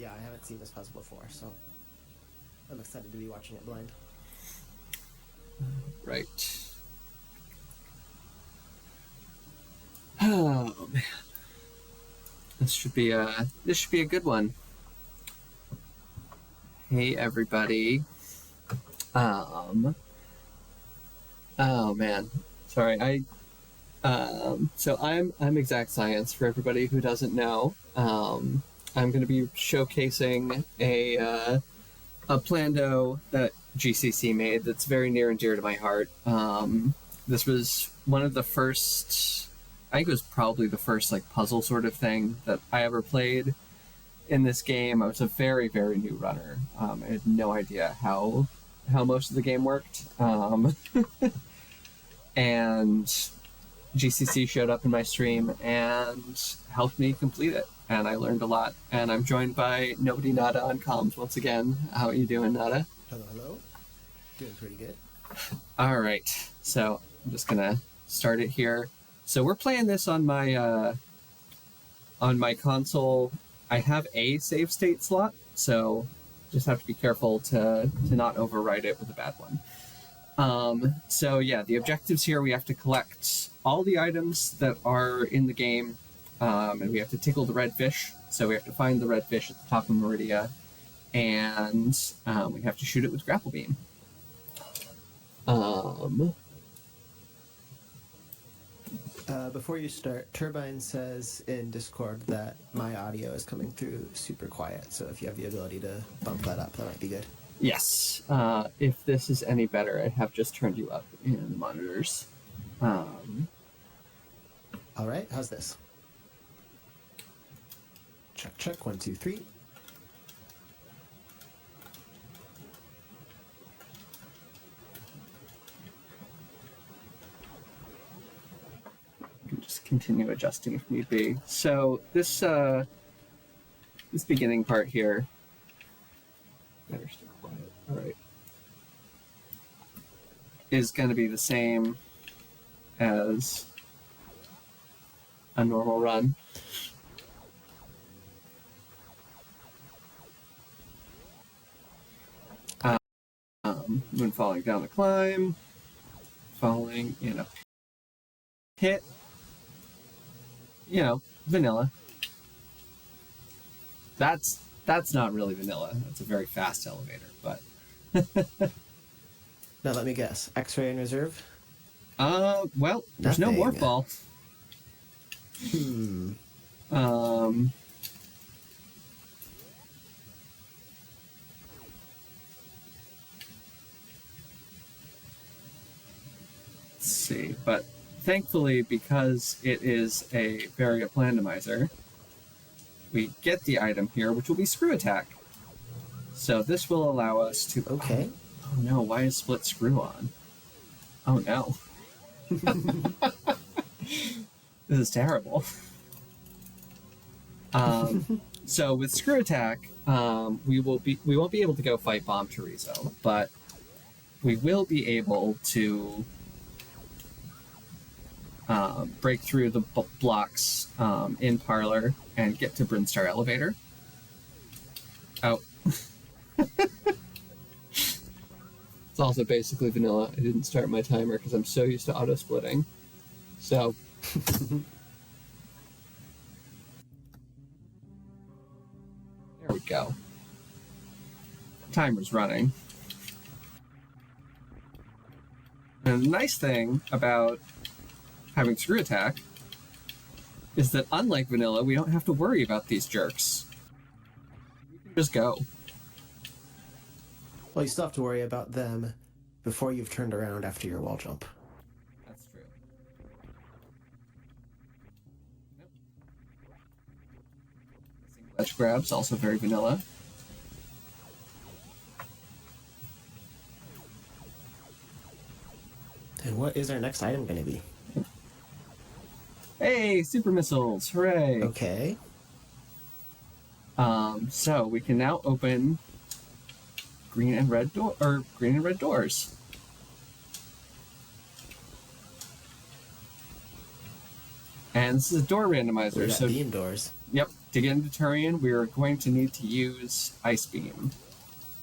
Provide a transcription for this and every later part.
yeah, I haven't seen this puzzle before, so I'm excited to be watching it blind. Right. Oh man, this should be a good one. Hey everybody. Oh man, sorry. So I'm Exact Science for everybody who doesn't know. I'm going to be showcasing a Plando that GCC made that's very near and dear to my heart. This was one of the first, I think it was probably the first like puzzle sort of thing that I ever played in this game. I was a very, very new runner. I had no idea how most of the game worked. And GCC showed up in my stream and helped me complete it. And I learned a lot. And I'm joined by Nobody Nada on comms once again. How are you doing, Nada? Hello, hello. Doing pretty good. All right. So I'm just going to start it here. So we're playing this on my console. I have a save state slot, so just have to be careful to not overwrite it with a bad one. So yeah, the objectives here, we have to collect all the items that are in the game, and we have to tickle the red fish. So we have to find the red fish at the top of Meridia, and we have to shoot it with grapple beam. Before you start, Turbine says in Discord that my audio is coming through super quiet, so if you have the ability to bump that up, that might be good. Yes. If this is any better, I have just turned you up in the monitors. All right, how's this? Check, check, 1, 2, 3. Just continue adjusting if need be. So this beginning part here. Better stay quiet. All right. Is going to be the same as a normal run. When falling down the climb, falling in a pit. You know, vanilla. That's not really vanilla. That's a very fast elevator, but. Now let me guess. X-ray in reserve? Well, there's no morph ball. Let's see, but thankfully, because it is a Varia Plandomizer, we get the item here, which will be Screw Attack. So this will allow us to... Okay. Oh no, why is Split Screw on? Oh no. This is terrible. So with Screw Attack, we won't be able to go fight Bomb Chorizo, but we will be able to break through the blocks in Parlor and get to Brinstar Elevator. Oh. It's also basically vanilla. I didn't start my timer because I'm so used to auto-splitting. So... There we go. Timer's running. And the nice thing about having Screw Attack is that unlike vanilla, we don't have to worry about these jerks. We can just go. Well, you still have to worry about them before you've turned around after your wall jump. That's true. Yep. Ledge grabs, also very vanilla. And what is our next item going to be? Hey, super missiles! Hooray! Okay. So we can now open green and red doors. And And this is a door We randomizer. got So, beam doors. yep, to get into Turian, we're going to need to use Ice Beam,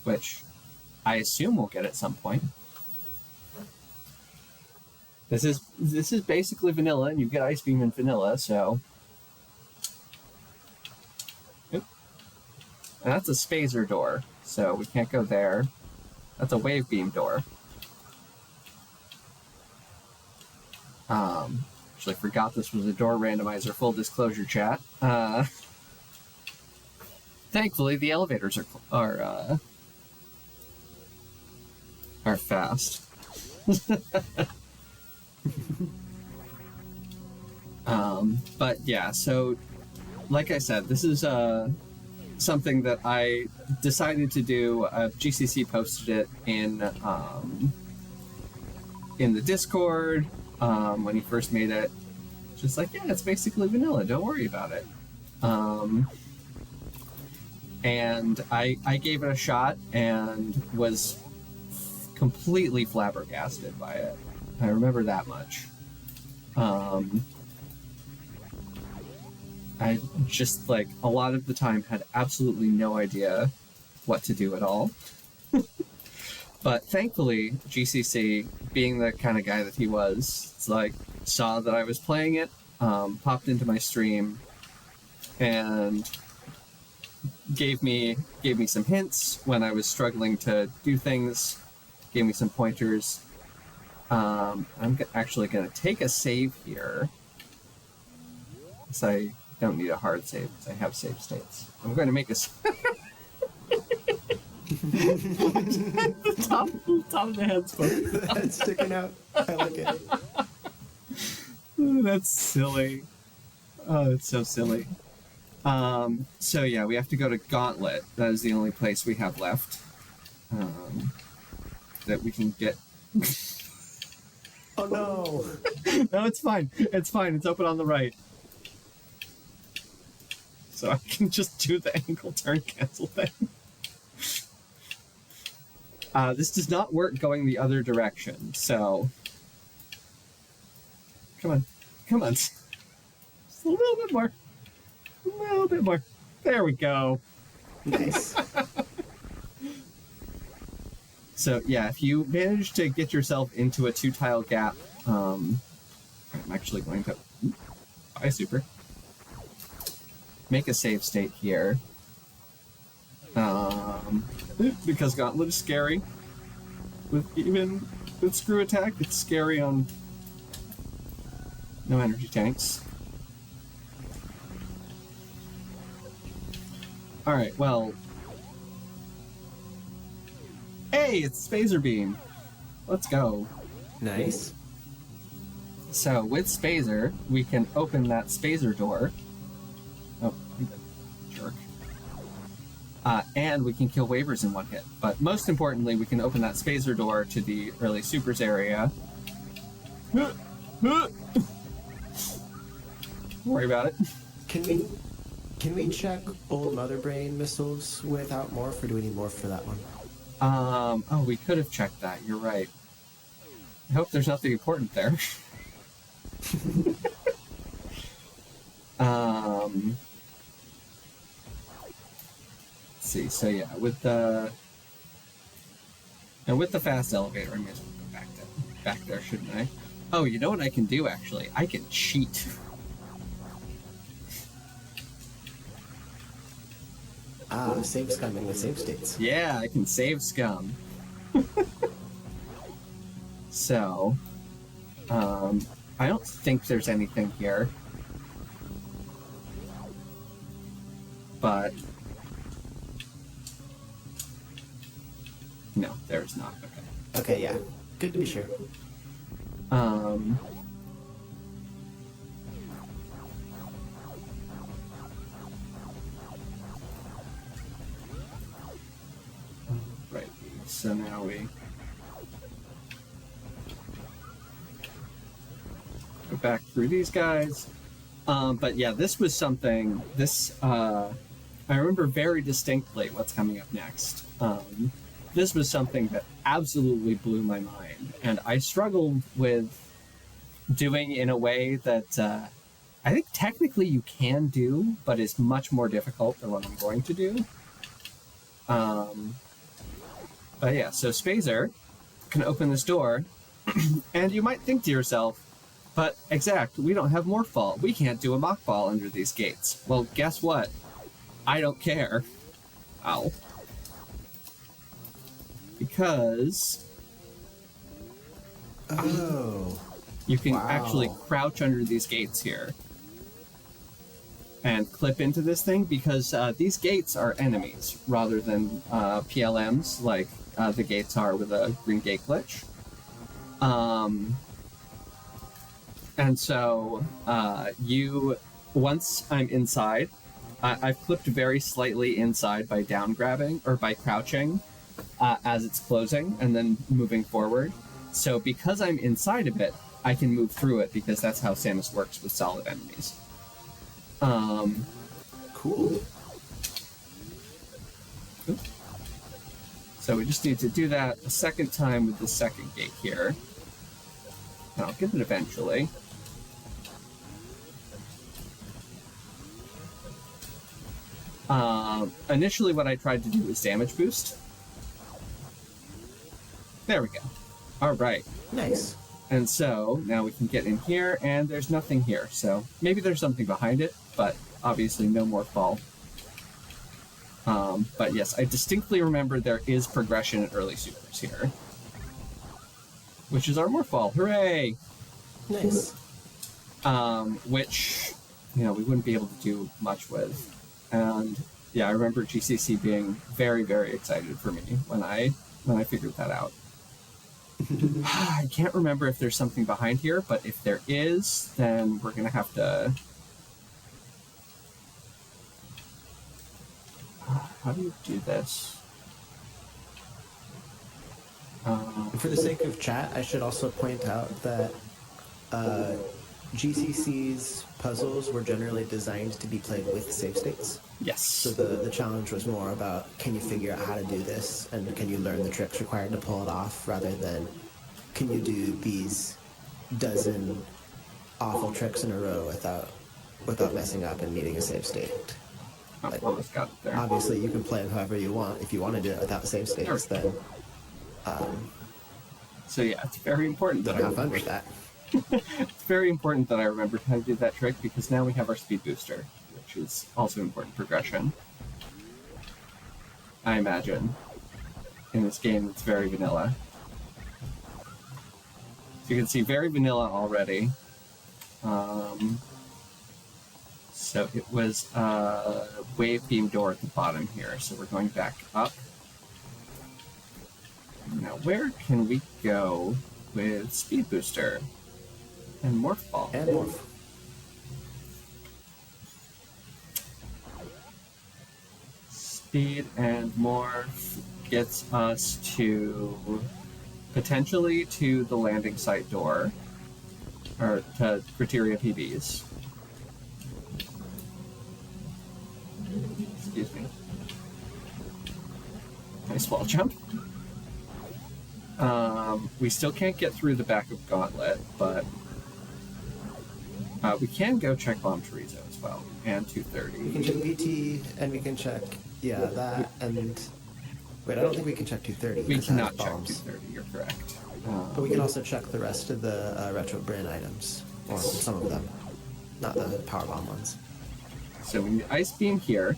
which I assume we'll get at some point. This is basically vanilla, and you get Ice Beam in vanilla, so. Oop. And that's a Spazer door, so we can't go there. That's a Wave Beam door. Actually forgot this was a door randomizer, full disclosure chat. Thankfully, the elevators are fast. But yeah, so like I said, this is something that I decided to do. GCC posted it in the Discord when he first made it. Just like, yeah, it's basically vanilla. Don't worry about it. And I gave it a shot and was completely flabbergasted by it. I remember that much. I just, like, a lot of the time had absolutely no idea what to do at all. But thankfully, GCC, being the kind of guy that he was, it's like, saw that I was playing it, popped into my stream, and gave me some hints when I was struggling to do things, gave me some pointers. I'm actually going to take a save here, because I don't need a hard save, because I have save states. I'm going to make a... the top of the head's poking. The head sticking out. I like it. That's silly. Oh, it's so silly. So yeah, we have to go to Gauntlet. That is the only place we have left that we can get. Oh no! No, it's fine. It's fine. It's open on the right. So I can just do the ankle turn cancel thing. This does not work going the other direction, so... Come on. Come on. Just a little bit more. A little bit more. There we go. Nice. So, yeah, if you manage to get yourself into a 2-tile gap, I'm actually going to... Bye, Super. Make a save state here. Because Gauntlet is scary. Even with Screw Attack, it's scary on no energy tanks. Alright, well... Hey, it's Spazer Beam! Let's go. Nice. So, with Spazer, we can open that Spazer door. Oh, jerk. And we can kill waivers in one hit. But most importantly, we can open that Spazer door to the early supers area. Don't worry about it. Can we check old Mother Brain missiles without morph, or do we need morph for that one? Oh, we could have checked that. You're right. I hope there's nothing important there. Let's see. So yeah, with the fast elevator, I may as well go back there, shouldn't I? Oh, you know what I can do actually? I can cheat. Save scumming with save states. Yeah, I can save scum. So, I don't think there's anything here. But... No, there's not. Okay. Okay, yeah. Good to be sure. Right, so now we go back through these guys. But yeah, this was something, I remember very distinctly what's coming up next. This was something that absolutely blew my mind, and I struggled with doing in a way that I think technically you can do, but it's much more difficult than what I'm going to do. But yeah, so Spazer can open this door, and you might think to yourself, but exact, we don't have Morphball. We can't do a Mockball under these gates. Well, guess what? I don't care. Ow. Because Oh. you can Wow. actually crouch under these gates here and clip into this thing, because these gates are enemies rather than PLMs like the gates are with a green gate glitch. And so once I'm inside, I've clipped very slightly inside by down grabbing or by crouching as it's closing and then moving forward. So because I'm inside of it, I can move through it, because that's how Samus works with solid enemies. Cool. So we just need to do that a second time with the second gate here. And I'll get it eventually. Initially what I tried to do was damage boost. There we go. Alright. Nice. And so now we can get in here, and there's nothing here. So maybe there's something behind it, but obviously no more fall. But yes, I distinctly remember there is progression in early supers here. Which is our Morphball. Hooray! Nice. Which, we wouldn't be able to do much with. And yeah, I remember GCC being very, very excited for me when I figured that out. I can't remember if there's something behind here, but if there is, then we're gonna have to... how do you do this? For the sake of chat, I should also point out that GCC's puzzles were generally designed to be played with save states. Yes. So the challenge was more about, can you figure out how to do this, and can you learn the tricks required to pull it off, rather than can you do these dozen awful tricks in a row without messing up and needing a save state. Oh, Like, almost got it there. obviously, you can play them however you want. If you want to do it without save states, then So yeah, it's very important that have fun with that. It's very important that I remembered how to do that trick, because now we have our speed booster, which is also important progression. I imagine. In this game, it's very vanilla. So you can see very vanilla already. So it was a wave beam door at the bottom here, so we're going back up. Now, where can we go with speed booster? And Morphball. And morph. Speed and morph gets us to potentially to the landing site door, or to Criteria PBs. Excuse me. Nice wall jump. We still can't get through the back of Gauntlet, but we can go check Bomb Chorizo as well, and 230. We can check BT, and we can check, that, and... Wait, I don't think we can check 230. We because it has cannot check bombs. 230, you're correct. But we can also check the rest of the Retro Brin items, or some of them. Not the Power Bomb ones. So we need Ice Beam here.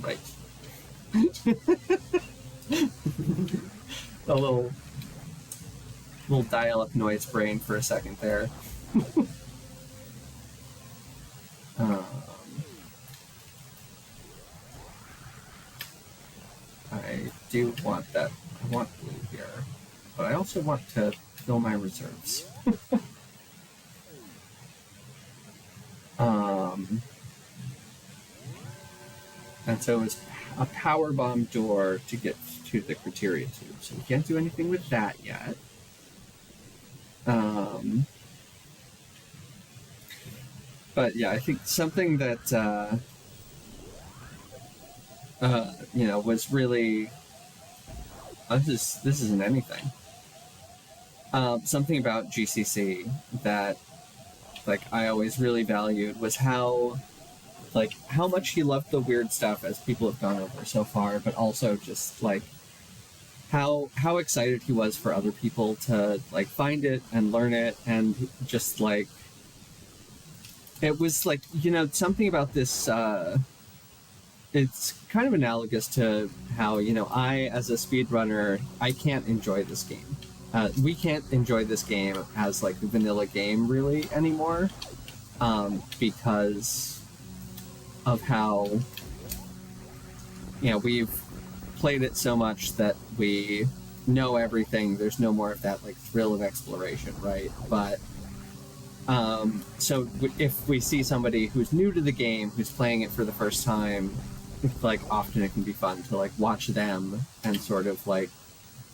Right. A little dial-up noise brain for a second there. I do want that. I want blue here, but I also want to fill my reserves. And so it's a power bomb door to get to the Criteria tube. So we can't do anything with that yet. But yeah, I think something that was really this isn't anything. Something about GCC that like I always really valued was how much he loved the weird stuff, as people have gone over so far, but also just like how excited he was for other people to like find it and learn it, and just like it was like, something about this it's kind of analogous to how, I, as a speedrunner, I can't enjoy this game. We can't enjoy this game as like a vanilla game really anymore, because of how, we've played it so much that we know everything. There's no more of that like thrill of exploration, right? But so if we see somebody who's new to the game, who's playing it for the first time, like often it can be fun to like watch them and sort of like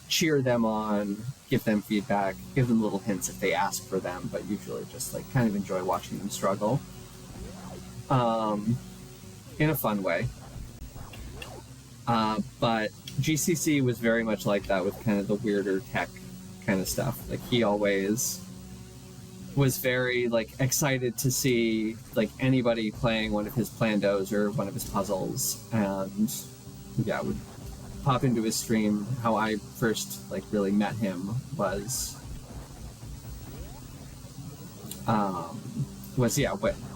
cheer them on, give them feedback, give them little hints if they ask for them, but usually just like kind of enjoy watching them struggle in a fun way. But GCC was very much like that with kind of the weirder tech kind of stuff. Like he always was very like excited to see like anybody playing one of his plandos or one of his puzzles, and yeah, would pop into his stream. How I first like really met him was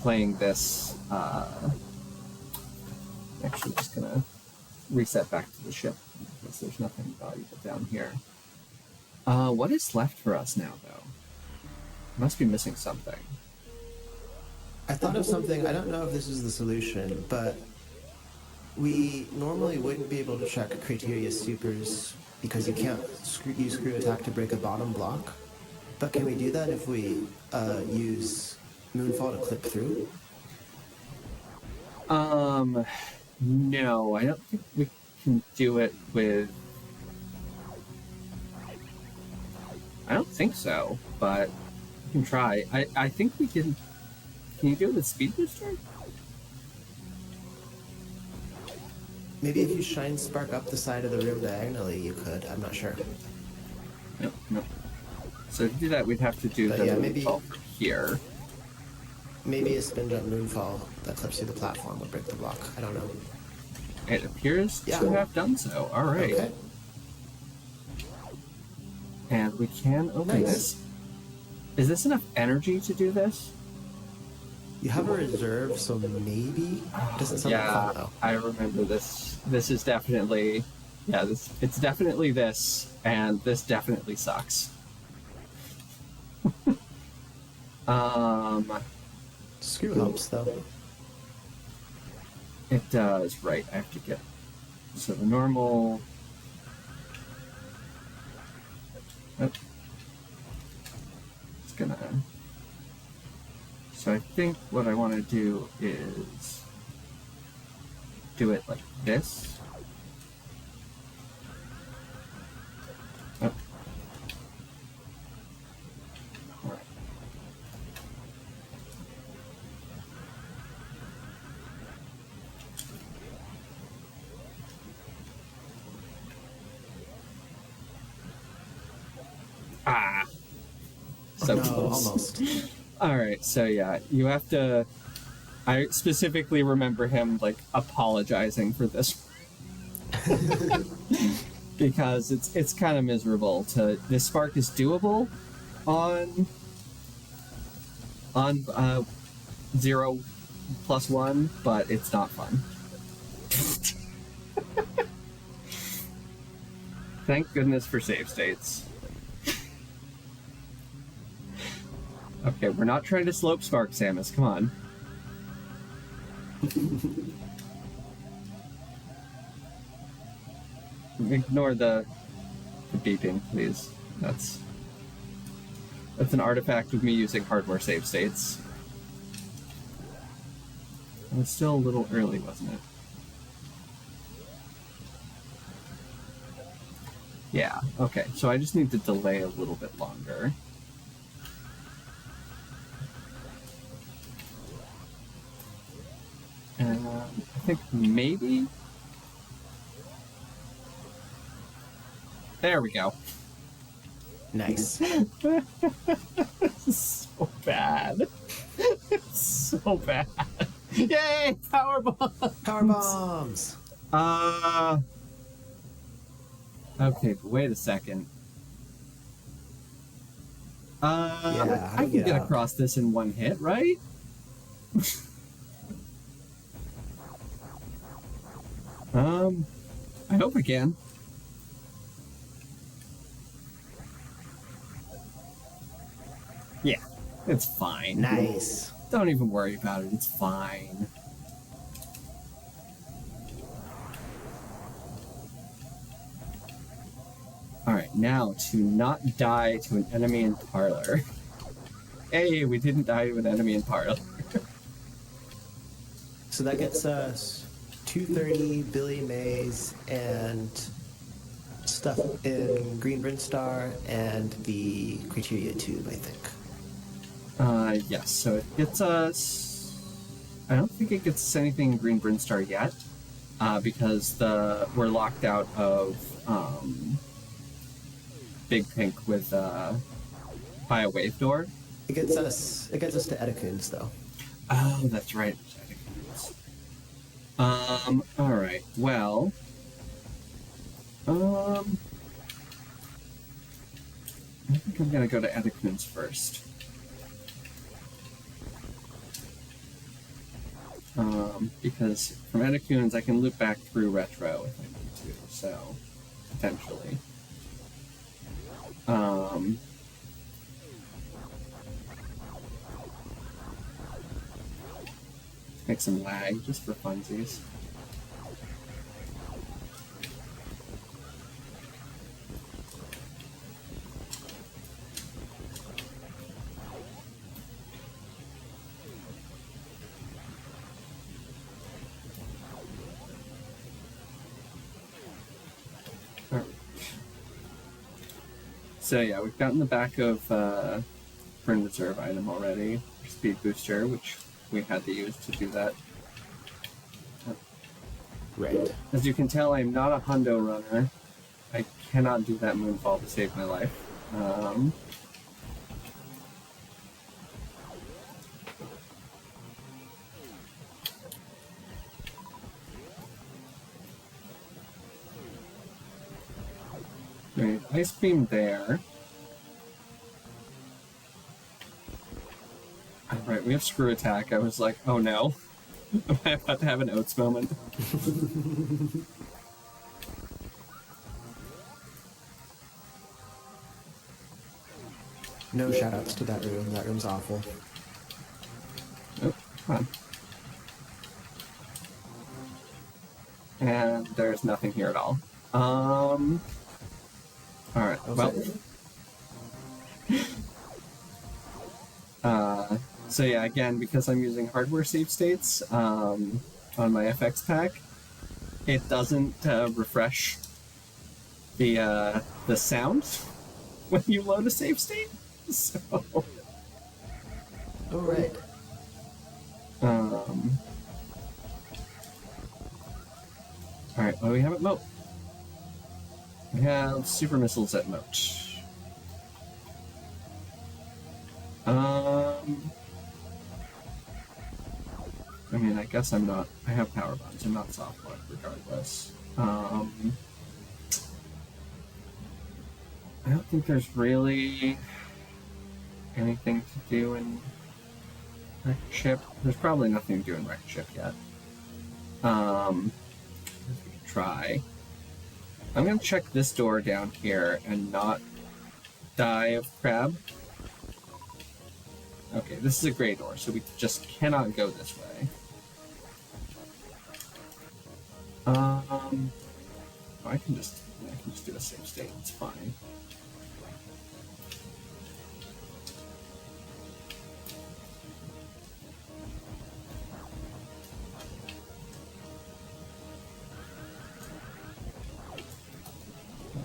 playing this. Actually, just gonna reset back to the ship because there's nothing valuable down here. What is left for us now, though? Must be missing something. I thought of something. I don't know if this is the solution, but we normally wouldn't be able to check criteria supers because you can't use screw attack to break a bottom block. But can we do that if we use Moonfall to clip through? No, I don't think we can do it with... I don't think so, but we can try. I think we can... Can you do it with Speed Booster? Maybe if you shine spark up the side of the room diagonally, you could. I'm not sure. Nope. So to do that, we'd have to do maybe here. Maybe a spin jump moonfall that clips through the platform would break the block. I don't know. It appears to have done so. All right. Okay. And we can open this. Is this enough energy to do this? You have a reserve, so maybe it doesn't sound like fun, though. I remember this. This is definitely, it's definitely this, and this definitely sucks. Screw helps, though. It does, right. I have to get... So the normal... Oh. It's gonna... So I think what I want to do is do it like this. Oh. All right. So no, close. Almost. All right, so yeah, you have to... I specifically remember him, like, apologizing for this. Because it's kind of miserable to... This spark is doable on 0+1, but it's not fun. Thank goodness for save states. Okay, we're not trying to slope spark, Samus. Come on. Ignore the beeping, please. That's an artifact of me using hardware save states. It was still a little early, wasn't it? Yeah, okay. So I just need to delay a little bit longer. think maybe... There we go. Nice. This is so bad. It's so bad. Yay! Power bombs! Power bombs! Okay, but wait a second. Yeah, I can get across this in one hit, right? I hope I can. Yeah, it's fine. Nice. Don't even worry about it, it's fine. Alright, now to not die to an enemy in parlor. Hey, we didn't die to an enemy in parlor. So that gets us 230 Billy Mays and stuff in Green Brinstar and the Criteria Tube, I think. Yes, so it gets us... I don't think it gets us anything in Green Brinstar yet, because we're locked out of Big Pink with by a wave door. It gets us to Edecoons, though. Oh, that's right. Alright, well... I think I'm gonna go to Edecoons first. Because from Edecoons I can loop back through Retro if I need to, so potentially. Make some lag just for funsies. So yeah, we've gotten the back of Burn Reserve item already, Speed Booster, which we had to use to do that. Right. As you can tell, I'm not a hundo runner. I cannot do that moonfall to save my life. Right, Ice Beam there. Alright, we have Screw Attack. I was like, oh no. Am I about to have an Oats moment? No shoutouts to that room. That room's awful. Oh, come on. And there's nothing here at all. Alright, well... so yeah, again, because I'm using hardware save states on my FX pack, it doesn't refresh the sound when you load a save state. So, oh right. All right, what do we have at Moat? We have super missiles at Moat. I mean, I guess I'm not... I have power bombs. I'm not soft lock regardless. I don't think there's really anything to do in Wreck Ship. There's probably nothing to do in Wreck Ship yet. Try. I'm gonna check this door down here and not die of crab. Okay, this is a gray door, so we just cannot go this way. I can just do a save state. It's fine.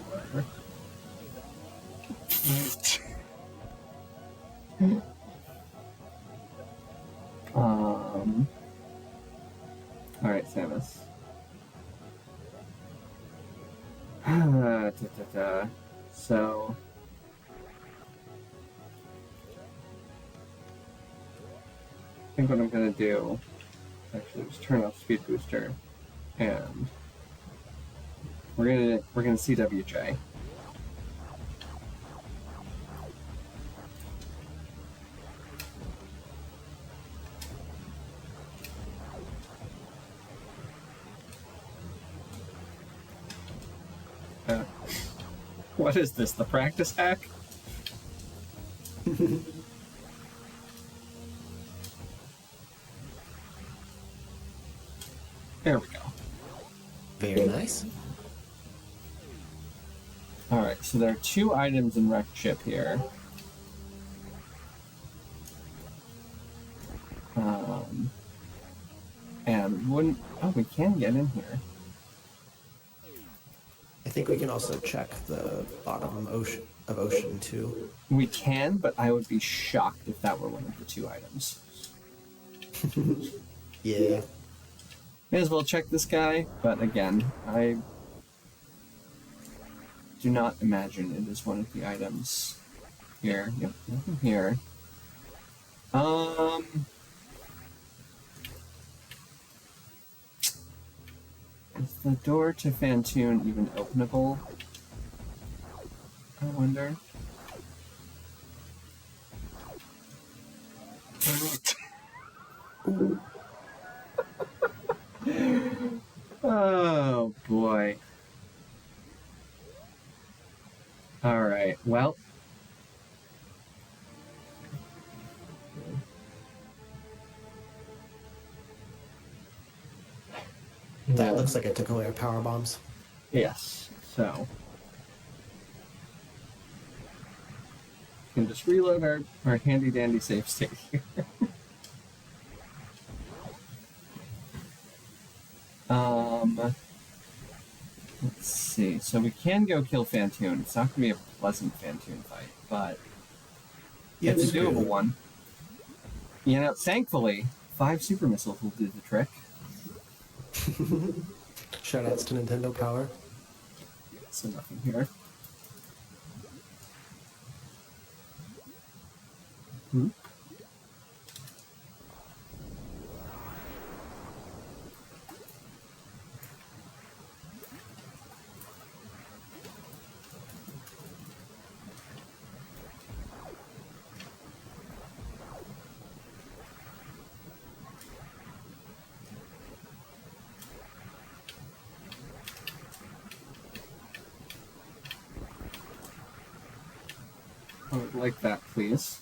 Whatever. Alright, Samus. So I think what I'm gonna do actually is turn off speed booster, and we're gonna CWJ. What is this? The practice hack? There we go. Very nice. Alright, so there are 2 items in wrecked ship here. And wouldn't... Oh, we can get in here. I think we can also check the bottom of ocean too. We can, but I would be shocked if that were one of the 2 items. Yeah. May as well check this guy, but again, I do not imagine it is one of the items here. Yep, nothing here. Is the door to Fantoon even openable? I wonder. Oh boy. Alright, well. That looks like it took away our power bombs. Yes, so. We can just reload our handy dandy save state here. Let's see. So we can go kill Fantoon. It's not going to be a pleasant Fantoon fight, but it's a doable one. You know, thankfully, 5 super missiles will do the trick. Shoutouts to Nintendo Power. So nothing here. I would like that, please.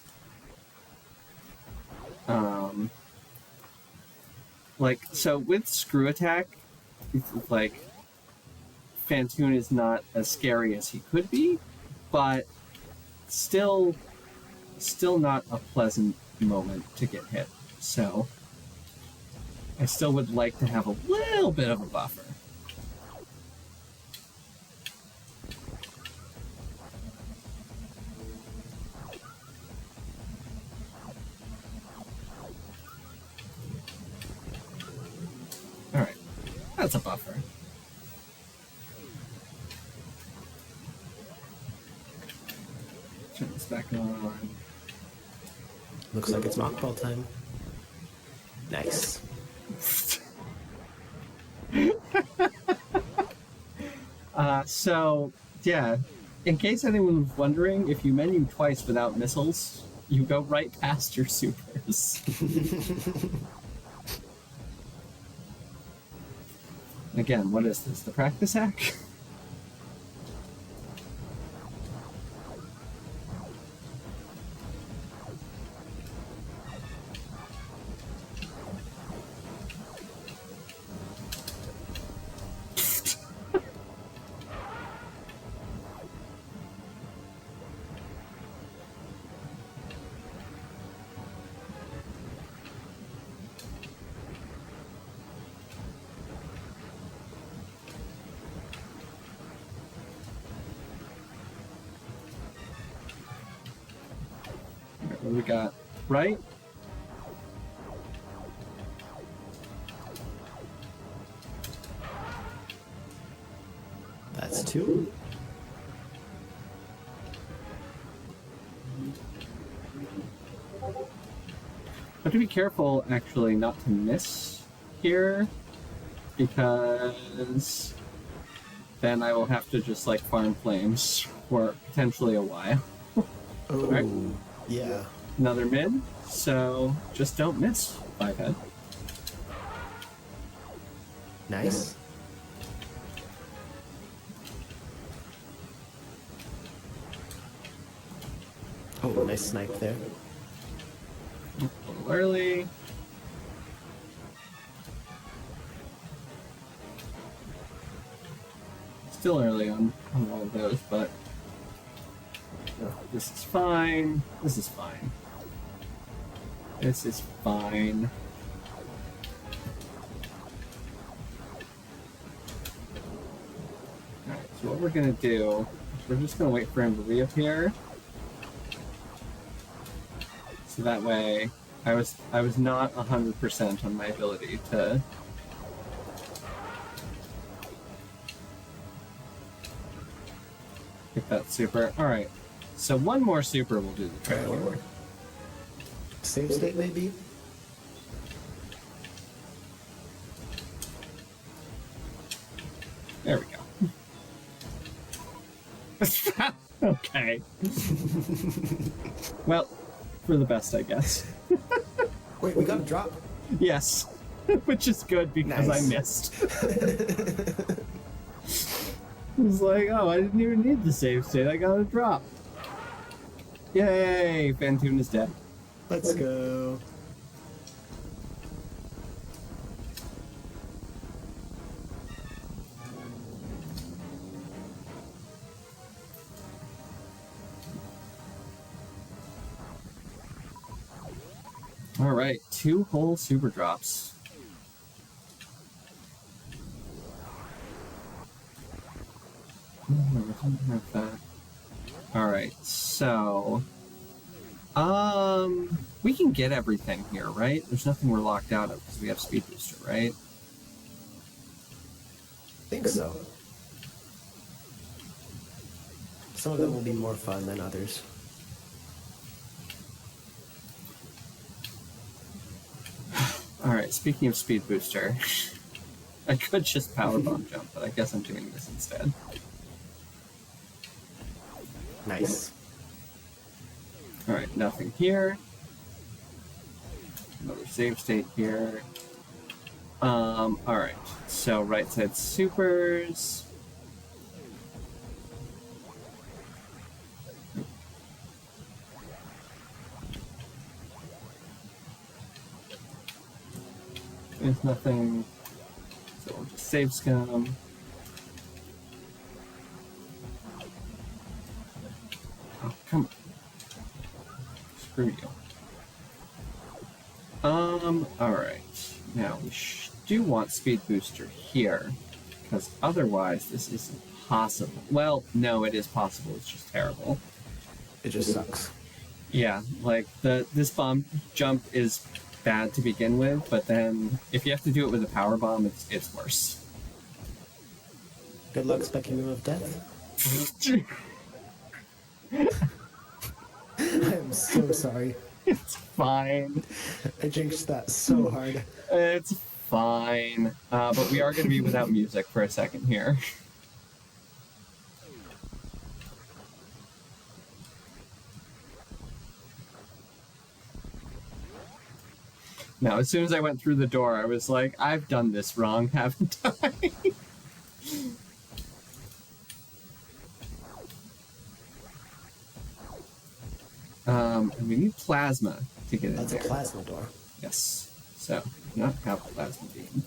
So with Screw Attack, it's like, Fantoon is not as scary as he could be, but still not a pleasant moment to get hit. So, I still would like to have a little bit of a buffer. Alright, that's a buffer. Turn this back on. Looks like it's mockball time. Nice. So, yeah, in case anyone was wondering, if you menu twice without missiles, you go right past your supers. Again, what is this? The practice hack? What do we got? Right? That's 2. Have to be careful, actually, not to miss here, because then I will have to just, like, farm flames for potentially a while. Oh, right. Yeah. Another mid, so just don't miss, 5 head. Nice. Oh, nice snipe there. A little early. Still early on all of those, but this is fine. This is fine. This is fine. Alright, so what we're gonna do is we're just gonna wait for him to reappear. So that way I was not 100% on my ability to get that super. Alright. So one more super will do the trick here. Save state, maybe? There we go. Okay. Well, for the best, I guess. Wait, we got a drop? Yes. Which is good because Nice. I missed. It was like, oh, I didn't even need the save state. I got a drop. Yay! Phantoon is dead. Let's go. Alright, 2 whole super drops. Alright, so we can get everything here, right? There's nothing we're locked out of because we have speed booster, right? I think so. Some of them will be more fun than others. Alright, speaking of speed booster, I could just power bomb jump, but I guess I'm doing this instead. Nice. Alright, nothing here. Another save state here. Alright, so right side supers. There's nothing, so we'll just save scum. Oh, come on. Screw you. Alright. Now, we do want speed booster here, because otherwise this isn't possible. Well, no, it is possible, it's just terrible. It just sucks. Yeah, like, this bomb jump is bad to begin with, but then if you have to do it with a power bomb, it's worse. Good luck specking of death. I'm so sorry. It's fine. I jinxed that so hard. It's fine. But we are going to be without music for a second here. Now, as soon as I went through the door, I was like, I've done this wrong, haven't I? And we need plasma to get in That's there. a plasma door. Yes. So, do not have plasma beam.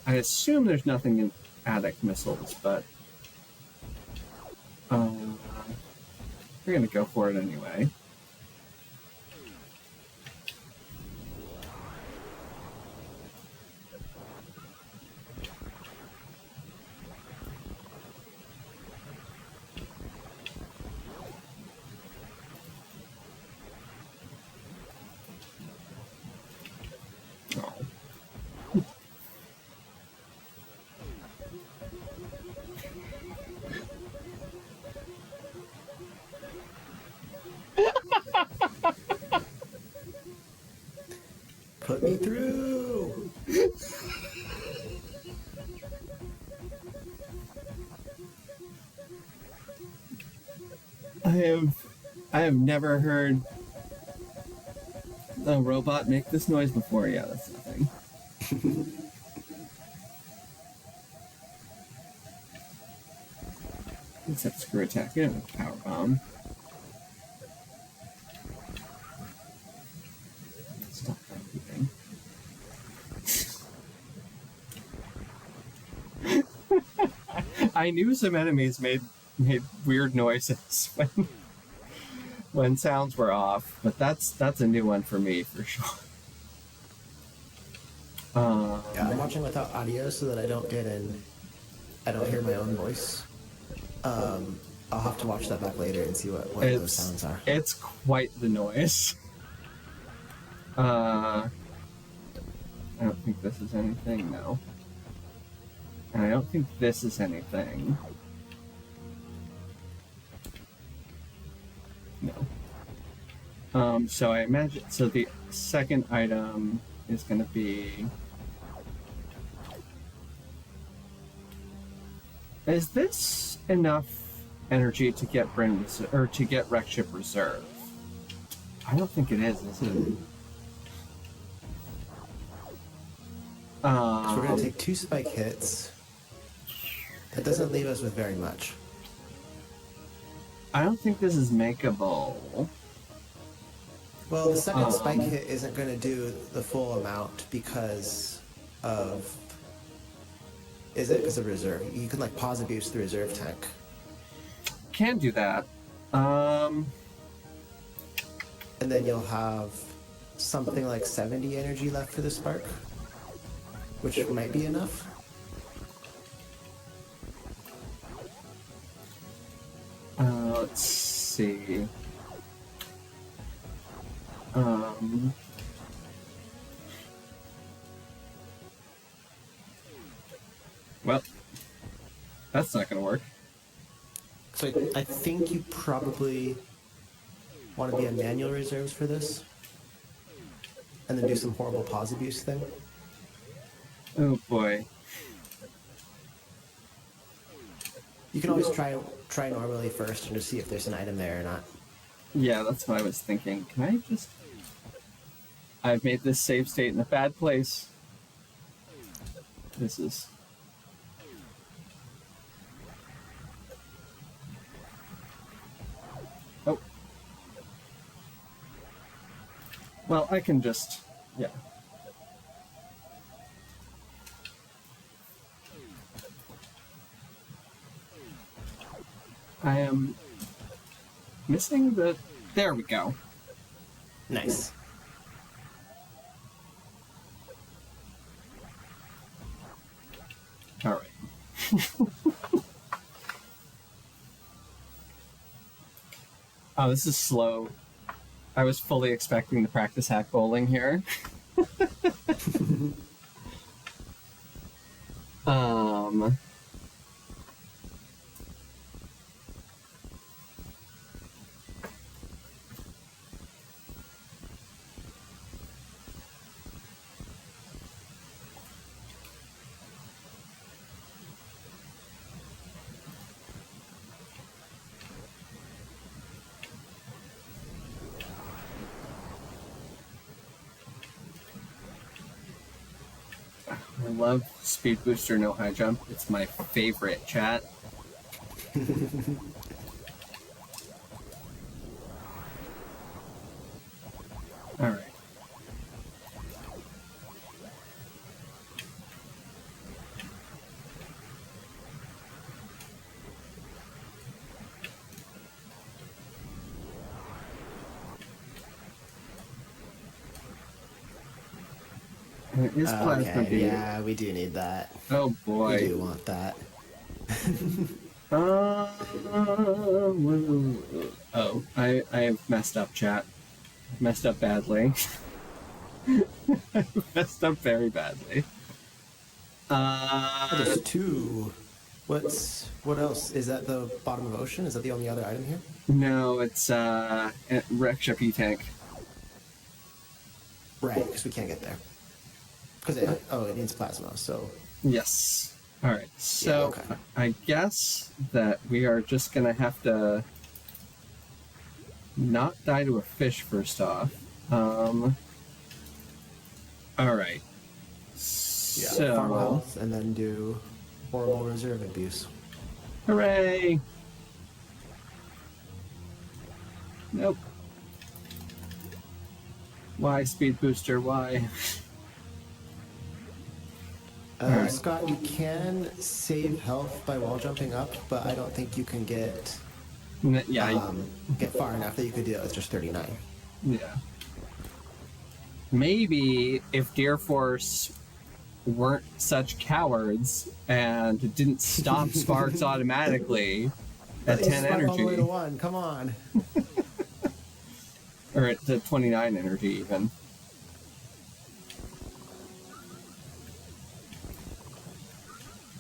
I assume there's nothing in attic missiles, but we're gonna go for it anyway. I have never heard a robot make this noise before. Yeah, that's nothing. Except screw attack. You don't have power bomb. Stop that beeping. I knew some enemies made weird noises when sounds were off, but that's a new one for me for sure. Yeah, I'm watching without audio so that I don't hear my own voice. I'll have to watch that back later and see what those sounds are. It's quite the noise. I don't think this is anything, no. And I don't think this is anything. No. So I imagine, so the second item is going to be... Is this enough energy to get to get Wreck Ship Reserve? I don't think it is it? So we're going to take 2 spike hits. That doesn't leave us with very much. I don't think this is makeable. Well, the second spike hit isn't going to do the full amount because of... Is it because of reserve? You can like pause abuse the reserve tank. Can do that. And then you'll have something like 70 energy left for the spark, which might be enough. Let's see. Well, that's not going to work. So I think you probably want to be on manual reserves for this, and then do some horrible pause abuse thing. Oh boy. You can always try normally first and just see if there's an item there or not. Yeah, that's what I was thinking. Can I just... I've made this save state in a bad place. This is... Oh. Well, I can just... Yeah. I am missing the... There we go. Nice. All right. Oh, this is slow. I was fully expecting to practice hack bowling here. um... I love Speed Booster No High Jump. It's my favorite chat. Alright. It is plasma beam. Yeah, we do need that. Oh boy. We do want that. Oh, I have messed up, chat. Messed up badly. Messed up very badly. There's 2. What else? Is that the bottom of ocean? Is that the only other item here? No, it's Wreck Ship E-Tank. Right, because we can't get there. Because it needs plasma, so... Yes. All right. So okay. I guess that we are just gonna have to not die to a fish first off. All right. So farm health and then do horrible reserve abuse. hooray! Nope. Why speed booster? Why? Right. Scott, you can save health by wall jumping up, but I don't think you can get far enough that you could do it with just 39. Yeah. Maybe if Deer Force weren't such cowards and didn't stop sparks automatically at 10 energy. All the way to 1, come on. Or at 29 energy even.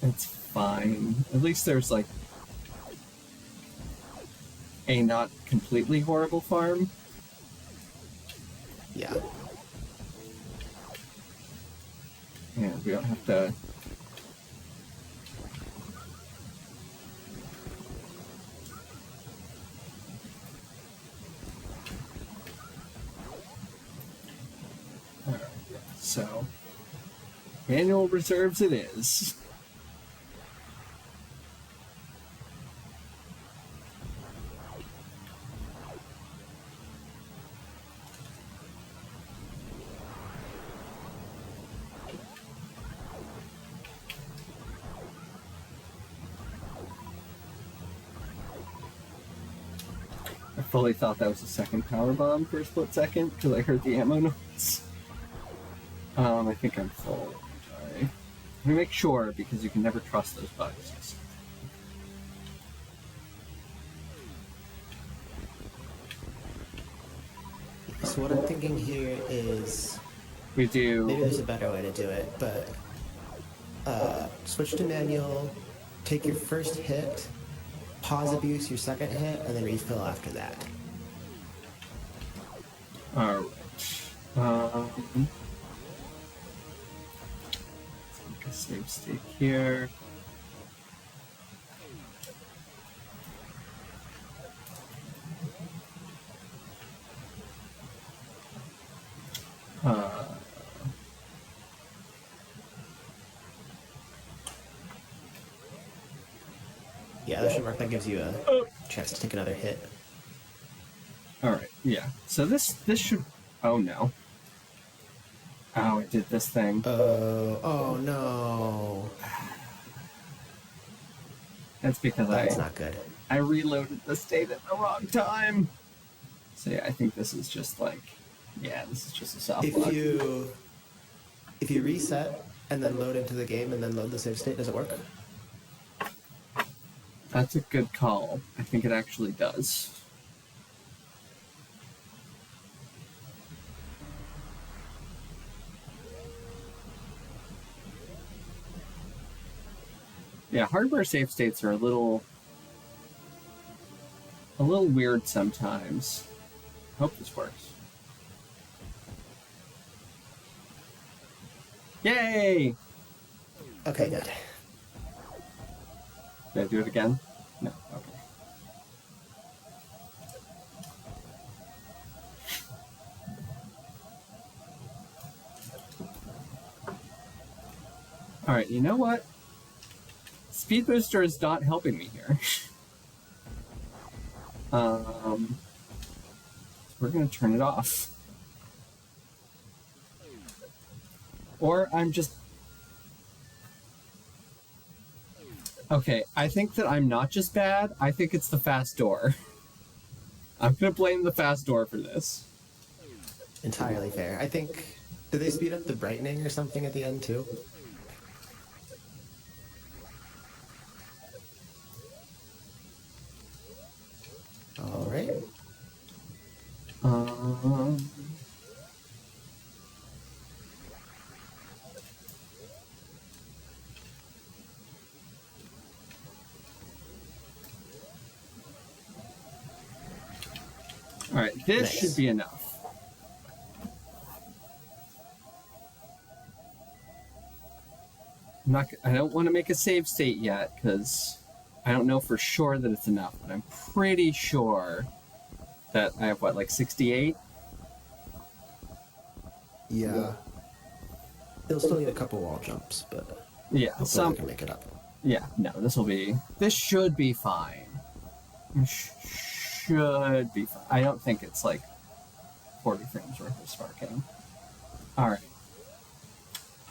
It's fine. At least there's like a not completely horrible farm. Yeah. And we don't have to... Alright, so... Manual reserves it is. I fully thought that was a second power bomb for a split second because I heard the ammo noise. I think I'm full. Sorry. Let me make sure because you can never trust those bugs. So what I'm thinking here is we do. Maybe there's a better way to do it, but switch to manual, take your first hit, pause abuse your second hit, and then refill after that. Alright. Take a save state here. Yeah, that should work. That gives you a chance to take another hit. Alright, yeah. So this should... Oh, no. Oh, I did this thing. Oh no. That's because That's not good. I reloaded the state at the wrong time. So yeah, I think this is just like... Yeah, this is just a soft block. If you reset and then load into the game and then load the save state, does it work? That's a good call. I think it actually does. Yeah, hardware save states are a little weird sometimes. Hope this works. Yay! Okay, good. Did I do it again? No. Okay. All right. You know what? Speed booster is not helping me here. We're gonna turn it off. Or I'm just... Okay, I think that I'm not just bad, I think it's the fast door. I'm gonna blame the fast door for this. Entirely fair. I think... Do they speed up the brightening or something at the end, too? Alright. Alright, this Nice. should be enough. I don't want to make a save state yet because I don't know for sure that it's enough, but I'm pretty sure that I have what, like 68? Yeah. It'll still need a couple wall jumps, but Yeah, hopefully I can make it up. Yeah, no, this should be fine. Should be fine. I don't think it's like 40 frames worth of sparking. Alright.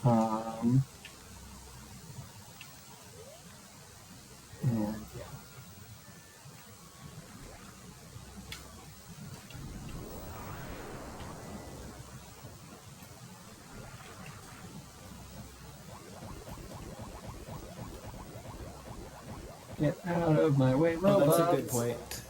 And yeah. Get out of my way, robots. That's a good point.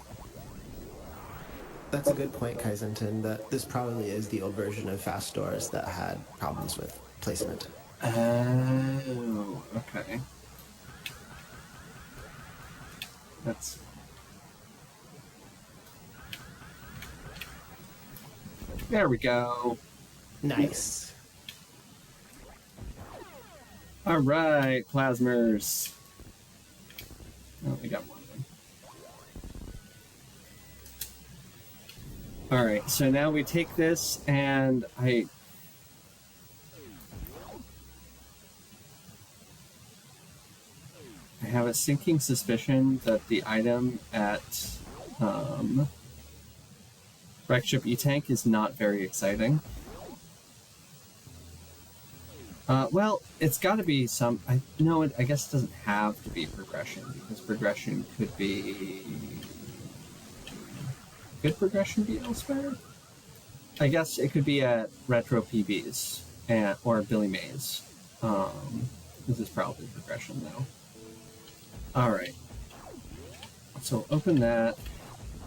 That's a good point, Kaizenton, that this probably is the old version of fast doors that had problems with placement. Oh, okay. There we go. Nice. Alright, plasmers. Oh, we got one of them. Alright, so now we take this and I have a sinking suspicion that the item at Wreckship E-Tank is not very exciting. Well, it's got to be some... I guess it doesn't have to be progression, because progression could be... Could progression be elsewhere? I guess it could be at Retro PBs, or Billy Mays. This is probably progression, though. Alright. So open that.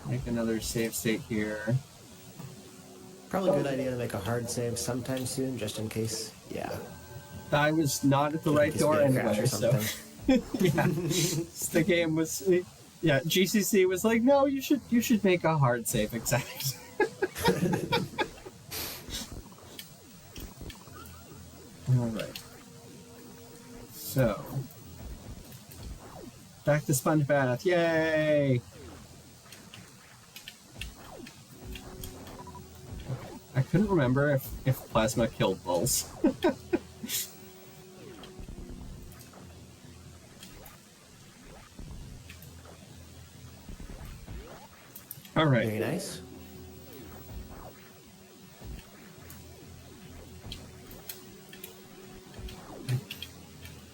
Make another save state here. Probably a good idea to make a hard save sometime soon, just in case. Yeah. I was not at the right door anyway, so... yeah. The game was... Yeah, GCC was like, no, you should make a hard save exact. Alright. So... Back to Sponge Bath, yay! I couldn't remember if plasma killed bulls. Alright. Very nice.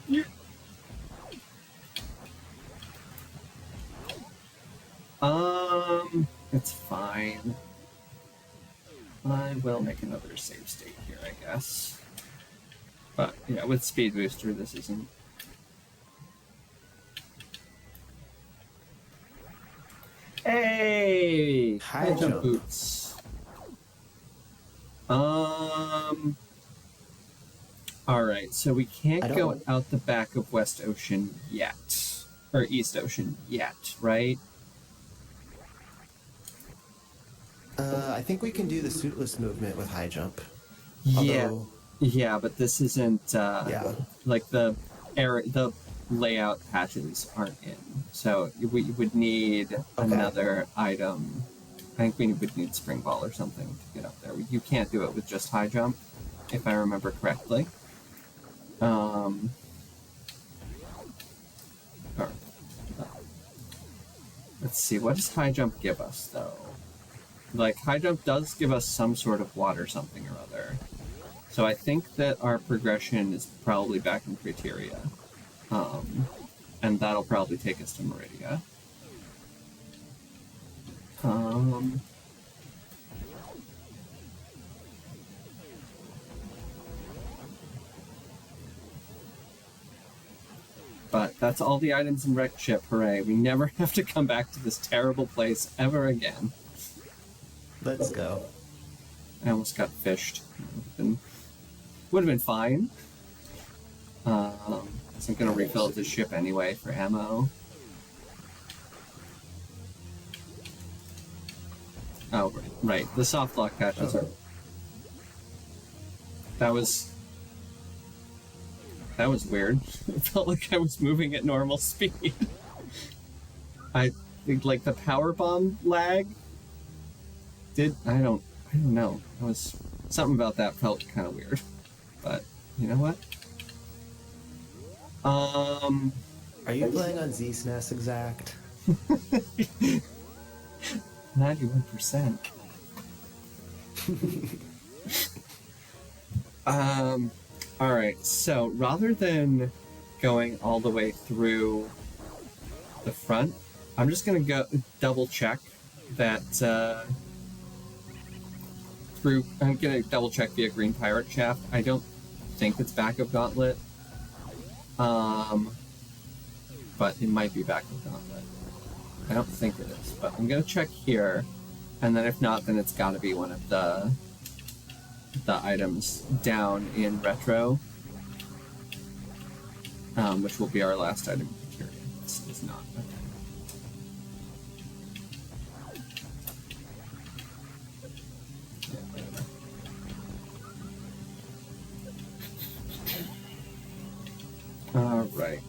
Yeah. It's fine. I will make another save state here, I guess. But, yeah, with Speed Booster, this isn't... Hey! High jump boots. Alright, so we can't go out the back of West Ocean yet. Or East Ocean yet, right? I think we can do the suitless movement with high jump. Yeah. Yeah, but this isn't, yeah. like the layout patches aren't in. So we would need another item. I think we would need Spring Ball or something to get up there. You can't do it with just high jump, if I remember correctly. Let's see, what does high jump give us, though? Like, high jump does give us some sort of water something or other. So I think that our progression is probably back in Criteria. And that'll probably take us to Meridia. But that's all the items in Wreck Ship, hooray. We never have to come back to this terrible place ever again. Let's go. I almost got fished. Would have been fine. So I'm gonna refill the ship anyway for ammo. Oh, right. The soft lock patches are... That was... That was weird. It felt like I was moving at normal speed. I think like the power bomb lag I don't know. It was something about that felt kind of weird. But you know what? Are you playing on ZSNES Exact? 91%. All right. So rather than going all the way through the front, I'm just gonna go double check that I'm gonna double check via Green Pirate Shaft. I don't think it's back of Gauntlet, but it might be back of Gauntlet. I don't think it is, but I'm gonna check here, and then if not, then it's got to be one of the items down in Retro, which will be our last item in Curated. This is not. Okay. All right.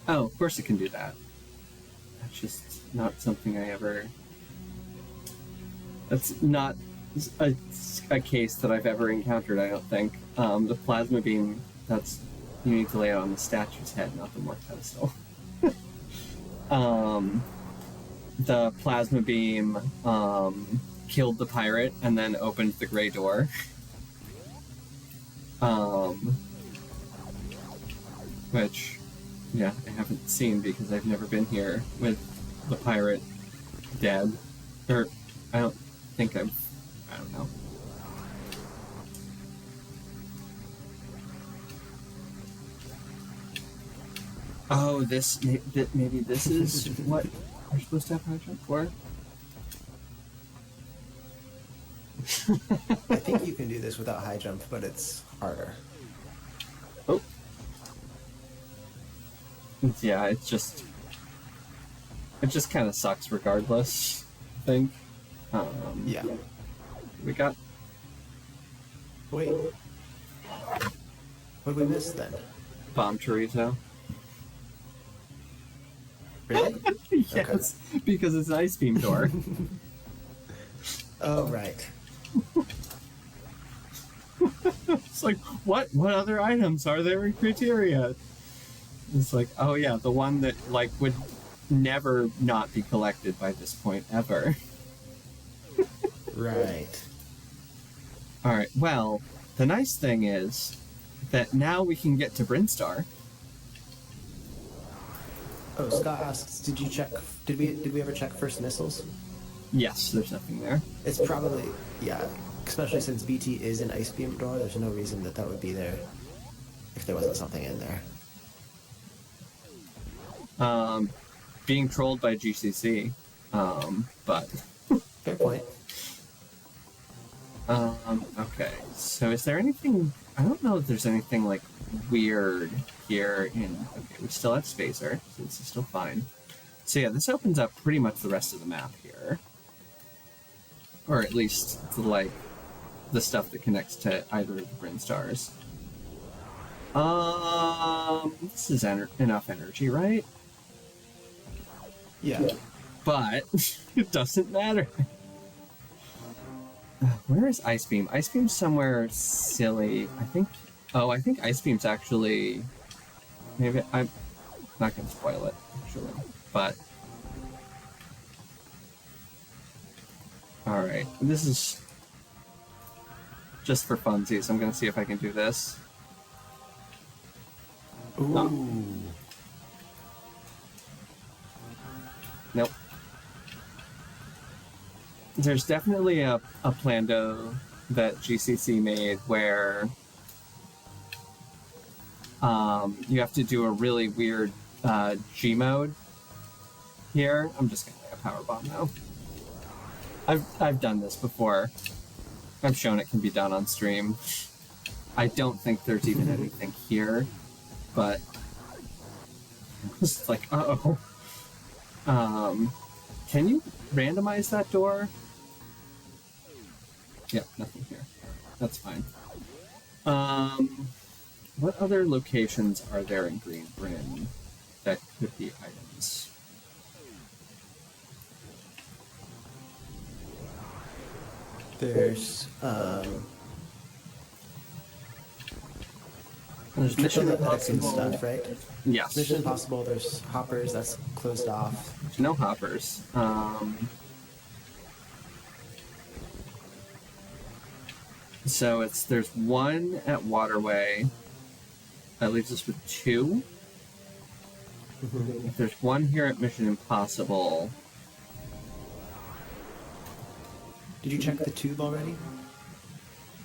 Oh, of course it can do that. That's just not something I ever... That's not a case that I've ever encountered, I don't think. The plasma beam, that's... You need to lay it on the statue's head, not the Morph pedestal. The plasma beam killed the pirate and then opened the gray door. Which, yeah, I haven't seen because I've never been here with the pirate dead. Or, I don't know. Oh, maybe this is what we're supposed to have high jump for? I think you can do this without high jump, but it's harder. Oh. Yeah, it just kind of sucks regardless, I think. Yeah. We got... Wait. What did we miss then? Bomb chorizo. Really? Yes, okay. Because it's an ice beam door. Oh, right. It's like, what other items are there in criteria? It's like, oh yeah, the one that like would never not be collected by this point ever. Right. Alright, well, the nice thing is that now we can get to Brinstar. Oh, Scott asks, did we ever check first missiles? Yes, there's nothing there. It's probably, yeah, especially since BT is an ice beam door, there's no reason that would be there if there wasn't something in there. Being trolled by GCC, but... Fair point. Okay, so is there anything... I don't know if there's anything, like, weird here in... Okay, we still have Spacer, so this is still fine. So yeah, this opens up pretty much the rest of the map here. Or at least, like, the stuff that connects to either of the Bryn stars. This is enough energy, right? Yeah. But it doesn't matter. Where is Ice Beam? Ice Beam's somewhere silly. I think Ice Beam's actually... Maybe I'm not going to spoil it, actually. But... Alright, this is just for funsies. I'm going to see if I can do this. Ooh. Oh. Nope. There's definitely a plando that GCC made where you have to do a really weird G mode here. I'm just gonna lay a power bomb now. I've done this before. I've shown it can be done on stream. I don't think there's even anything here. but it's like, uh-oh. Can you randomize that door? Yep, nothing here. That's fine. What other locations are there in Green Bryn that could be items? There's There's Mission Mission Impossible Impossible stuff, right? Yes. Mission Impossible. There's hoppers. That's closed off. There's no hoppers. So there's one at Waterway. That leaves us with two. If there's one here at Mission Impossible. Did you check the tube already?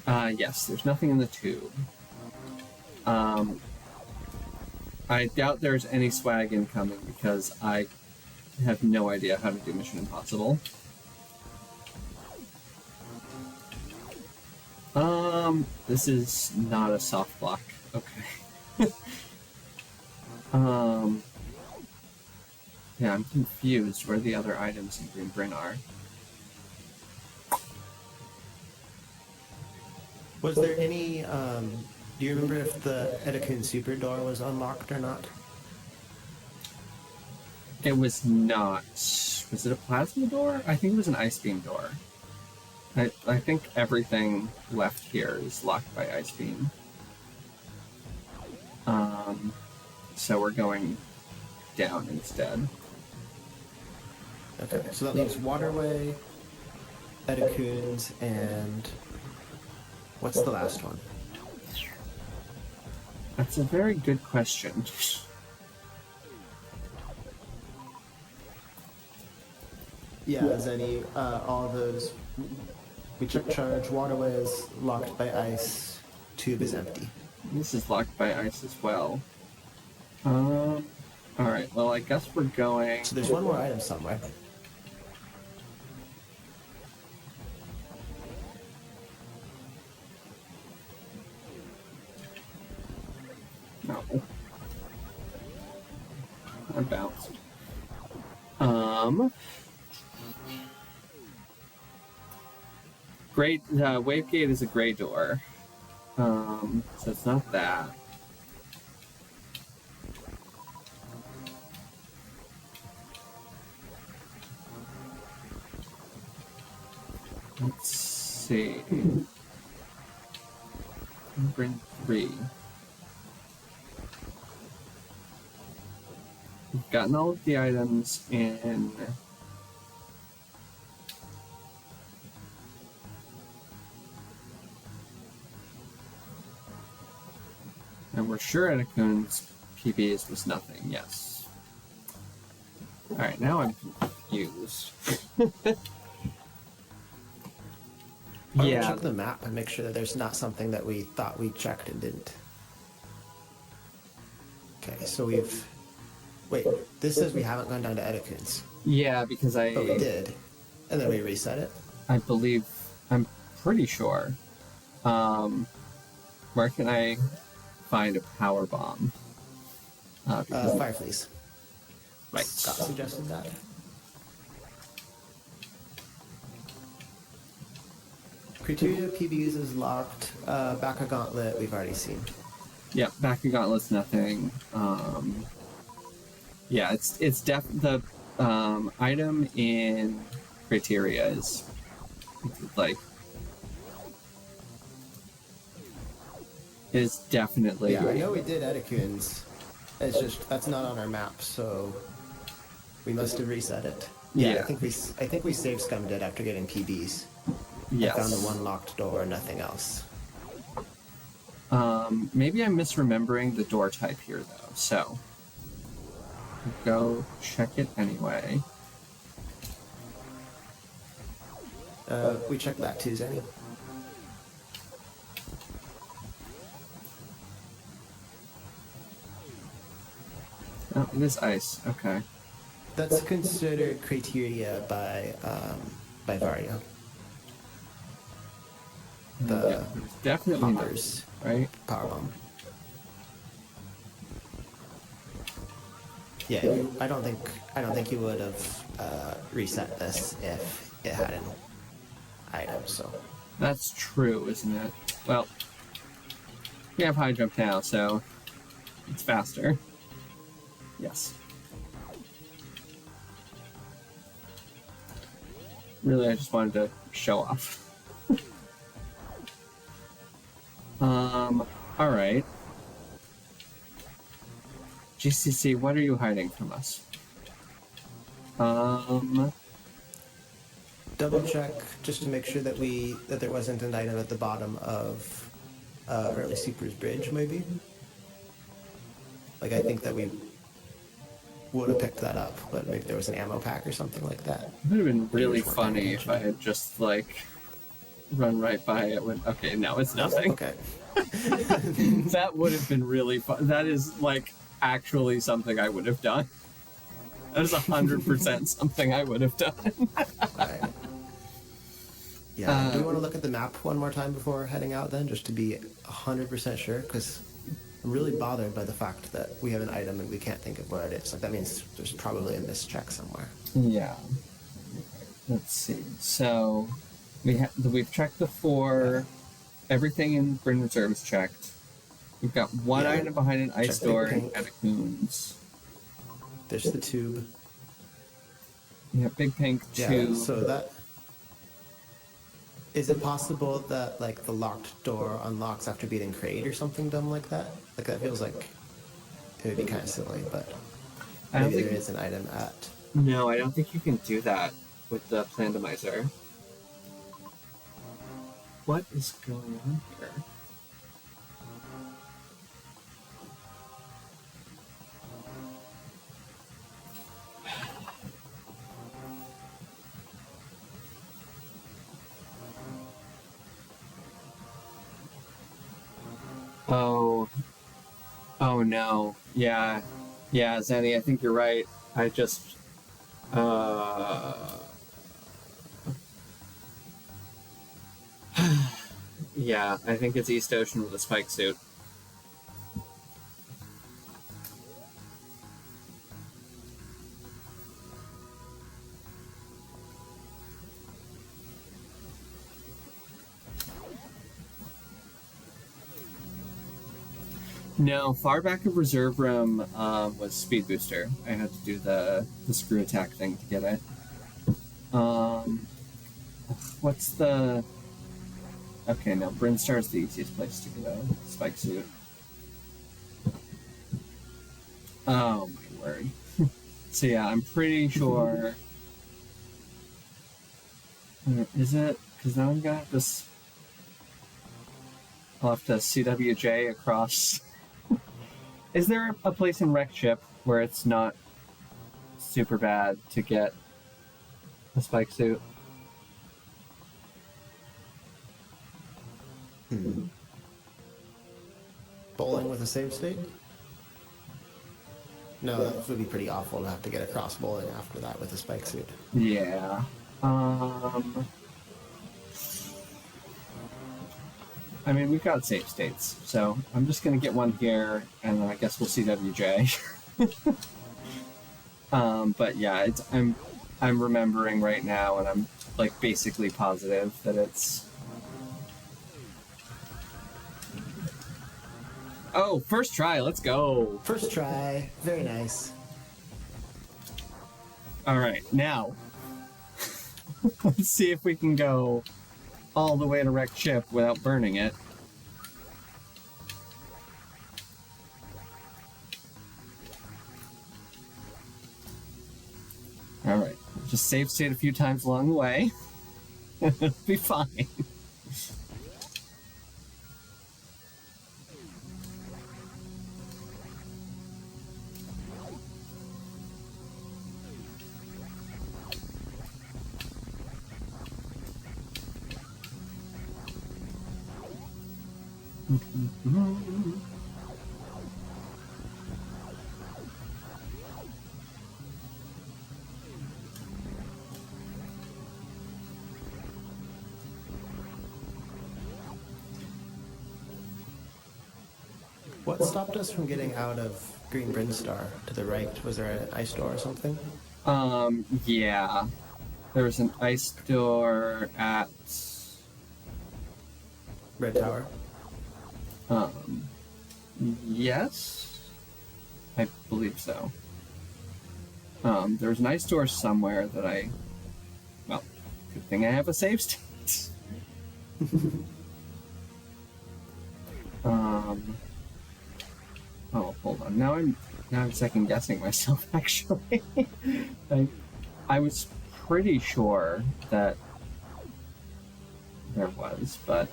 Yes, there's nothing in the tube. I doubt there's any swag incoming because I have no idea how to do Mission Impossible. This is not a soft block. Okay. Yeah, I'm confused where the other items in Green Bryn are. Was there any, do you remember if the Edakun Super door was unlocked or not? It was not. Was it a plasma door? I think it was an ice beam door. I think everything left here is locked by ice beam. So we're going down instead. Okay, so that leaves Waterway, Edakuns, and what's the last one? That's a very good question. Yeah, is any, all of those, we took charge, Waterway is locked by ice, tube is empty. This is locked by ice as well. Alright, well I guess we're going... So there's one more item somewhere. No. I bounced. Great, Wavegate is a gray door. So it's not that. Let's see. Bring 3. We've gotten all of the items in. And we're sure Edakun's PBs was nothing, yes. Alright, now I'm confused. I'm gonna Yeah. check the map and make sure that there's not something that we thought we checked and didn't. Okay, so we've... Wait, this says we haven't gone down to Edakun's. Yeah, because But we did. And then we reset it. I believe, I'm pretty sure. Where can I find a power bomb? Fireflies. Right. Scott suggested that. Criteria PBs is locked. Back of Gauntlet, we've already seen. Yeah, back of Gauntlet's nothing. Yeah, it's the item in criteria is like is definitely. Yeah, I know we did Edakun's. It's just that's not on our map, so we must have reset it. Yeah, Yeah. I think we save scummed it after getting PBs. Yes. I found the one locked door, nothing else. Maybe I'm misremembering the door type here though. So go check it anyway. We checked that too, Zenny. Oh, it is ice. Okay. That's considered criteria by Vario. Yeah, The there's definitely hoppers not, right? powerbomb. Yeah, I don't think you would have reset this if it had an item. So That's true, isn't it? Well, we have high jump now, so it's faster. Yes. Really, I just wanted to show off. Alright. GCC, what are you hiding from us? double check just to make sure that there wasn't an item at the bottom of early Seeper's Bridge, maybe. Like I think that we would have picked that up, but maybe there was an ammo pack or something like that. It would have been really funny if I had just like run right by it when. Okay, no, it's nothing. Okay. That would have been really fun. That is like actually something I would have done. That is 100% something I would have done. Right. Yeah. Do you want to look at the map one more time before heading out then, just to be 100% sure? Because I'm really bothered by the fact that we have an item and we can't think of what it is. Like that means there's probably a mischeck somewhere. Yeah. Let's see. So we've checked the 4. Everything in Bryn Reserve is checked. We've got one item behind an ice door and catacombs. There's the tube. Yeah, Big Pink 2. Yeah, so that... Is it possible that, like, the locked door unlocks after beating Kraid or something dumb like that? Like, that feels like it would be kind of silly, but maybe there is an item at... No, I don't think you can do that with the Plandemizer. What is going on here? Oh no. Yeah, Zenny, I think you're right. I just, yeah, I think it's East Ocean with a spike suit. No, far back of Reserve Room was Speed Booster. I had to do the screw attack thing to get it. What's the... Okay, no, Brinstar's the easiest place to get a spike suit. Oh my word. So yeah, I'm pretty sure... Is it? Because now I'm gonna have this... I'll have to CWJ across... Is there a place in Wreck Ship where it's not super bad to get a spike suit? Bowling with a save state? No, that would be pretty awful to have to get across bowling after that with a spike suit. Yeah. I mean, we've got save states, so I'm just gonna get one here, and then I guess we'll CWJ. But yeah, I'm remembering right now, and I'm like basically positive that it's. Oh, first try, let's go. First try, very nice. All right, now let's see if we can go all the way to Wrecked Ship without burning it. Alright, just save state a few times along the way. It'll be fine. What stopped us from getting out of Green Brinstar to the right? Was there an ice door or something? Yeah. There was an ice door at... Red Tower? Yes? I believe so. There was an ice door somewhere that I... Well, good thing I have a save state. Oh, hold on. Now I'm second guessing myself. Actually, I was pretty sure that there was, but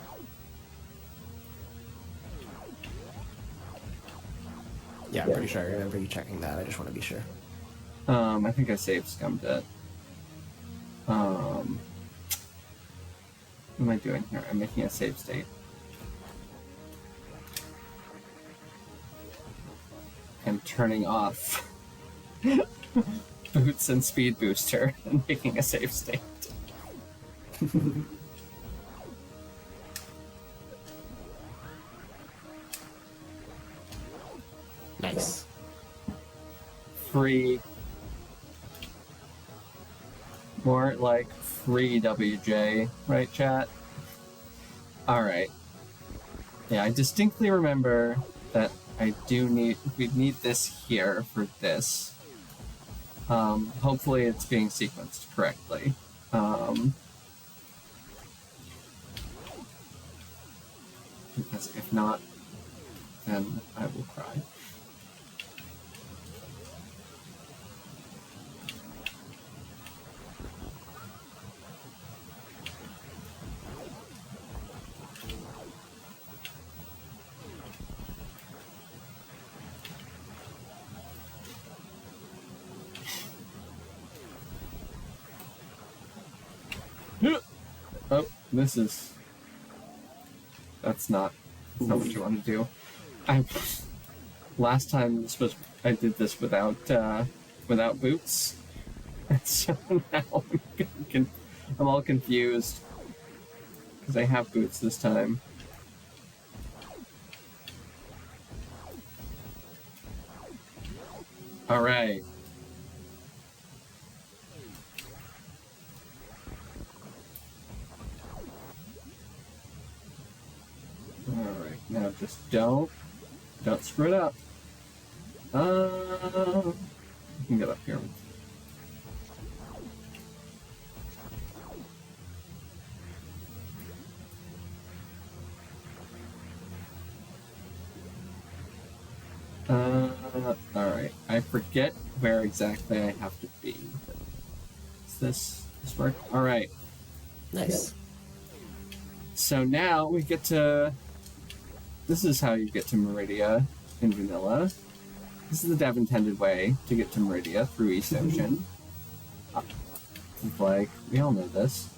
Yeah, I'm pretty sure I remember you checking that. I just want to be sure. I think I save scummed it. What am I doing here? I'm making a save state. I'm turning off boots and speed booster and making a save state. Nice. Free. More like free WJ, right, chat? Alright. Yeah, I distinctly remember that we need this here for this. Hopefully it's being sequenced correctly. Because if not, then I will cry. Oh, that's not what you want to do. Last time I did this without boots, and so now I'm all confused because I have boots this time. All right. Alright, now just don't screw it up. You can get up here. Alright, I forget where exactly I have to be. Is this work? Alright. Nice. So now we get to... This is how you get to Meridia in vanilla. This is the dev-intended way to get to Meridia through East Ocean. Like, we all know this.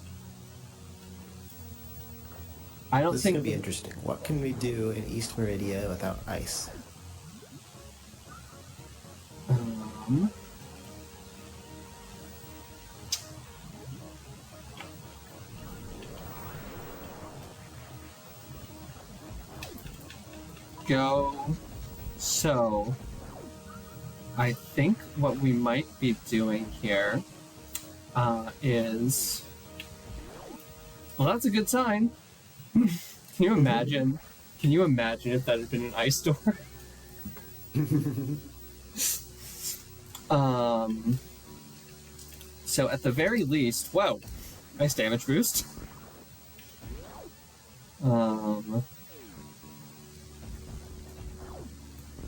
I don't This think... is going to be interesting. What can we do in East Meridia without ice? So, I think what we might be doing here is... Well, that's a good sign. Can you imagine? Can you imagine if that had been an ice door? So at the very least, whoa, nice damage boost.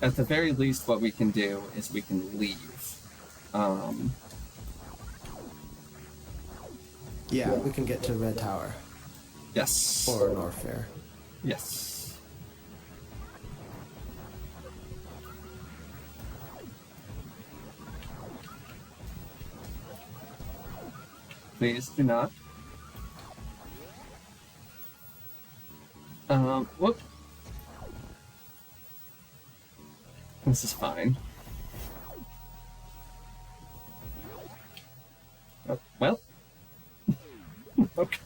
At the very least, what we can do is we can leave. Yeah, we can get to Red Tower. Yes. Or Norfair. Yes. Please do not. Whoop. This is fine. Oh, well. Okay.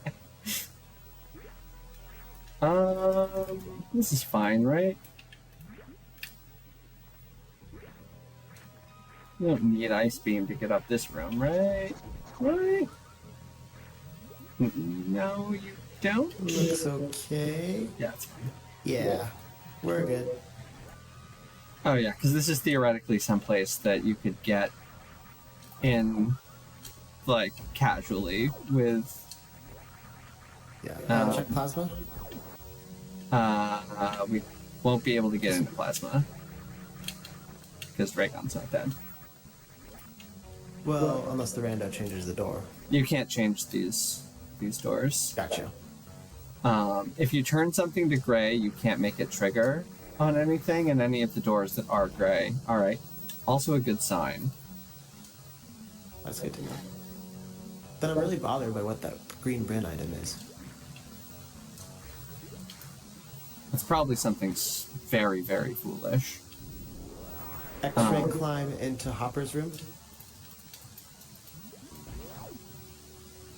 This is fine, right? You don't need Ice Beam to get up this room, right? Right? No, you don't? Looks okay. Yeah, it's fine. Yeah, we're good. Oh yeah, because this is theoretically someplace that you could get in, like, casually with... Yeah, check plasma. We won't be able to get into plasma because Raygon's not dead. Well, unless the rando changes the door. You can't change these doors. Gotcha. If you turn something to gray, you can't make it trigger on anything, and any of the doors that are gray. All right. Also a good sign. That's good to know. Then I'm really bothered by what that green Bryn item is. It's probably something very, very foolish. X-ray climb into Hopper's room.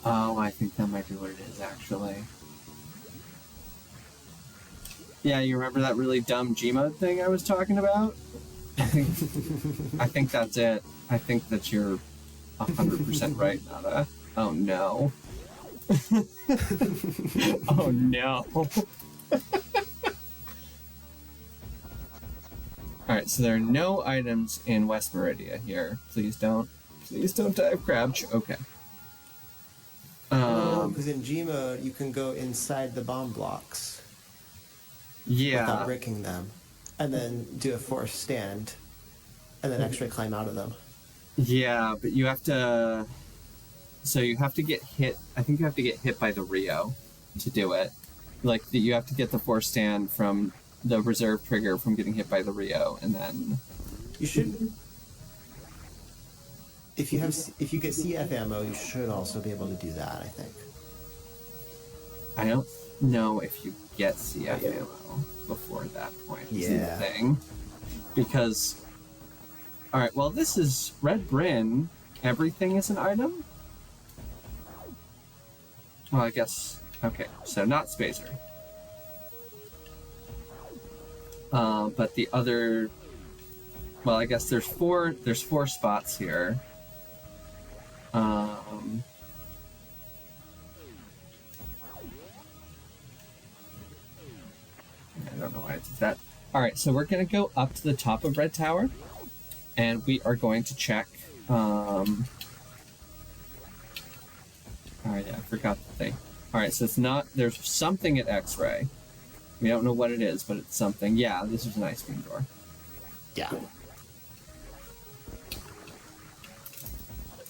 Oh, I think that might be what it is, actually. Yeah, you remember that really dumb Gmod thing I was talking about? I think that's it. I think that you're 100% right, Nada. Oh no. Oh no. Alright, so there are no items in West Meridia here. Please don't dive crouch. Okay. Because in Gmod, you can go inside the bomb blocks without Yeah. breaking them, and then do a forced stand, and then X-ray climb out of them. Yeah, but you have to... So you have to get hit... I think you have to get hit by the Rio to do it. Like, you have to get the force stand from the reserve trigger from getting hit by the Rio, and then... You should... If you get CF ammo, you should also be able to do that, I think. I don't know if you get CF ammo before that point. Is the thing. Because... Alright, well, this is Red Bryn. Everything is an item? Well, I guess... Okay, so not Spacer. But the other... Well, I guess there's four spots here. I don't know why I did that. Alright, so we're going to go up to the top of Red Tower, and we are going to check... Alright, yeah, I forgot the thing. Alright, so it's not... There's something at X-Ray. We don't know what it is, but it's something. Yeah, this is an Ice Beam door. Yeah.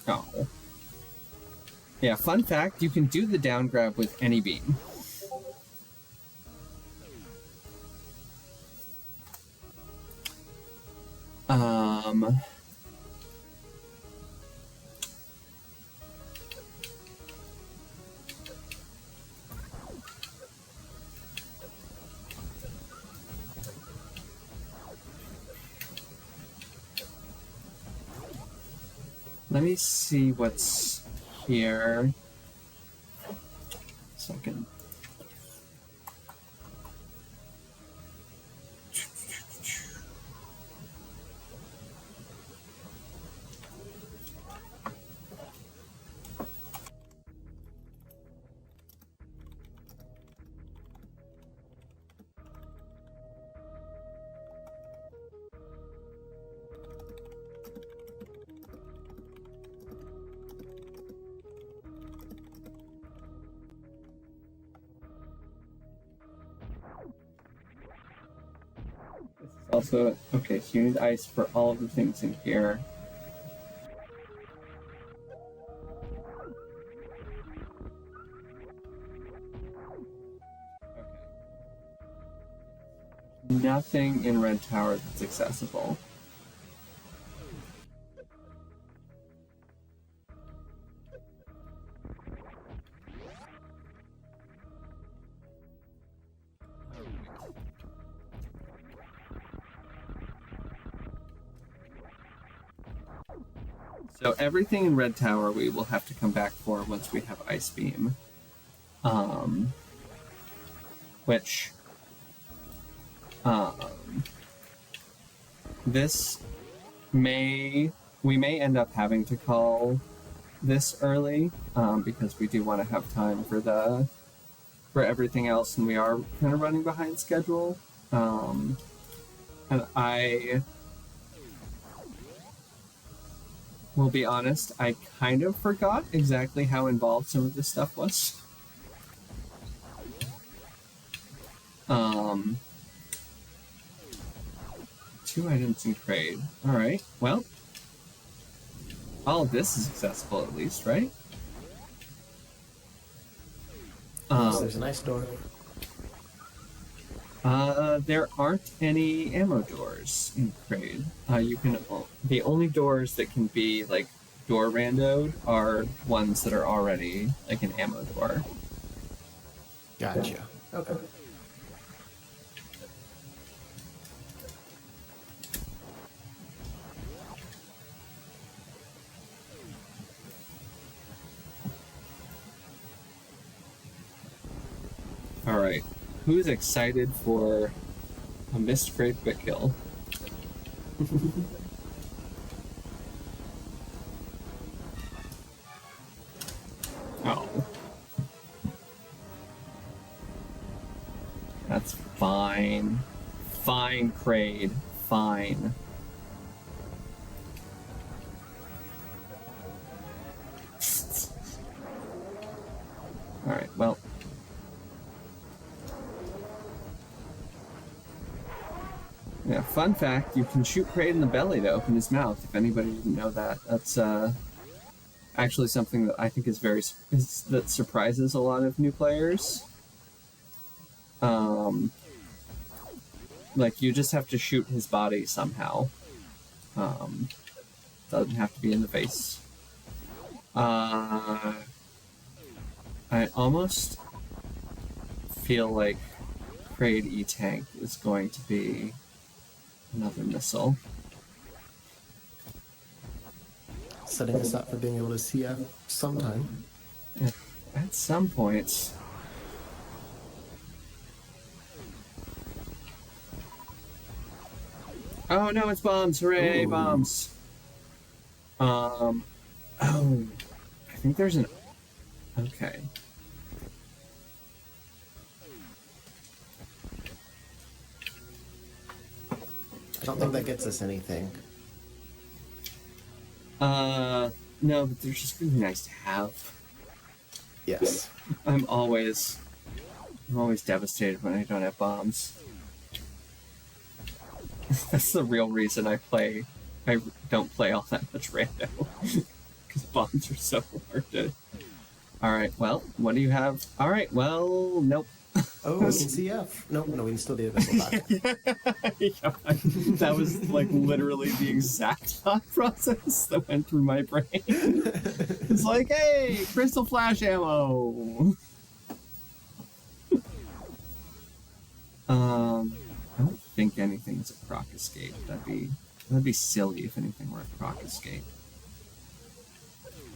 Oh. Yeah, fun fact, you can do the down grab with any beam. Let me see what's here. Second. Also, okay, so you need ice for all of the things in here. Okay. Nothing in Red Tower that's accessible. So everything in Red Tower we will have to come back for once we have Ice Beam. Which... this may we may end up having to call this early because we do want to have time for everything else, and we are kind of running behind schedule. And I will be honest, I kind of forgot exactly how involved some of this stuff was. 2 items in trade. Alright, well, all of this is accessible at least, right? There's a nice door. There aren't any ammo doors in trade. The only doors that can be like door randoed are ones that are already like an ammo door. Gotcha. Okay. Alright, who's excited for a missed great quick kill? Oh. That's fine. Fine, Kraid. Fine. Alright, well. Yeah, fun fact, you can shoot Kraid in the belly to open his mouth, if anybody didn't know that. That's actually something that I think is that surprises a lot of new players. Like, you just have to shoot his body somehow. Doesn't have to be in the face. I almost feel like Kraid E-Tank is going to be another missile. Setting us up for being able to CF sometime. At some point. Oh no, it's bombs! Hooray, Ooh. Bombs! Oh, I think there's an... Okay. I don't think that gets us anything. No, but they're just really nice to have. Yes. I'm always devastated when I don't have bombs. That's the real reason I don't play all that much rando. Because bombs are so hard to... Alright, well, what do you have? Alright, well, nope. Oh, we can CF. No, we can still do a missile back. That was like literally the exact thought process that went through my brain. It's like, hey, crystal flash ammo. I don't think anything's a proc escape. That'd be silly if anything were a proc escape.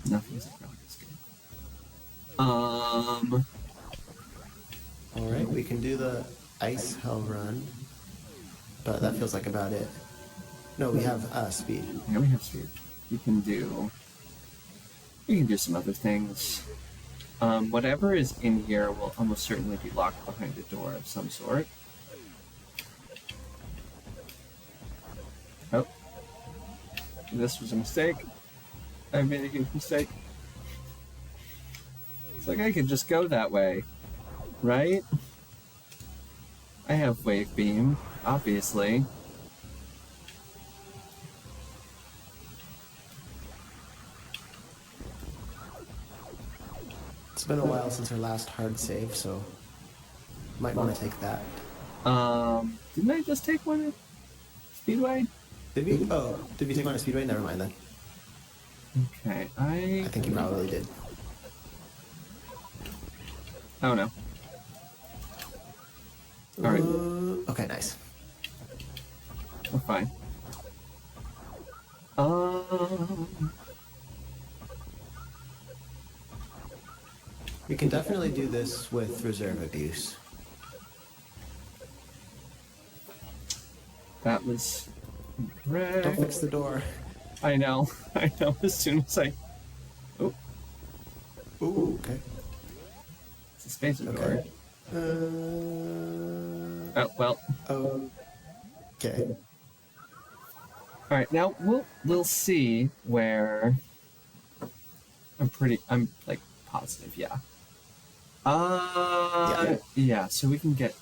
Nothing's a proc escape. Alright, we can do the ice hell run. But that feels like about it. No, we have speed. Yeah, we have speed. We can do some other things. Whatever is in here will almost certainly be locked behind a door of some sort. Oh. This was a mistake. I made a huge mistake. It's like I could just go that way. Right? I have wave beam, obviously. It's been a while since our last hard save, so might want to take that. Didn't I just take one at Speedway? Did we? Oh, did we take one at Speedway? Never mind then. Okay, I think you probably did. Oh no. Alright. Okay, nice. We're fine. We can definitely do this with reserve abuse. That was incorrect. Don't fix the door. I know. I know. As soon as I... Oh, Ooh, okay. it's a space door. Okay. Oh, well. Okay. All right, now we'll see where... I'm like positive, yeah. Yeah, so we can get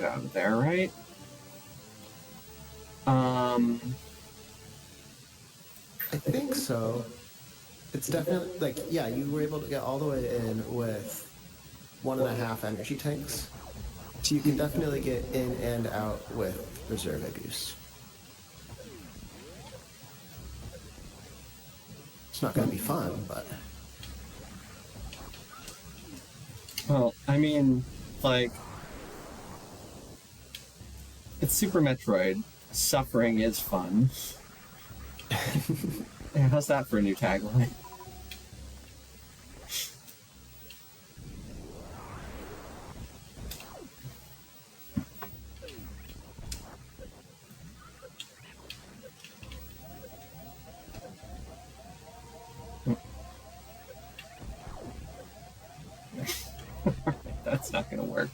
out of there, right? I think so. It's definitely, like, yeah, you were able to get all the way in with 1.5 energy tanks. So you can definitely get in and out with reserve abuse. It's not going to be fun, but... Well, I mean, like, it's Super Metroid. Suffering is fun. Yeah, how's that for a new tagline? That's not gonna work.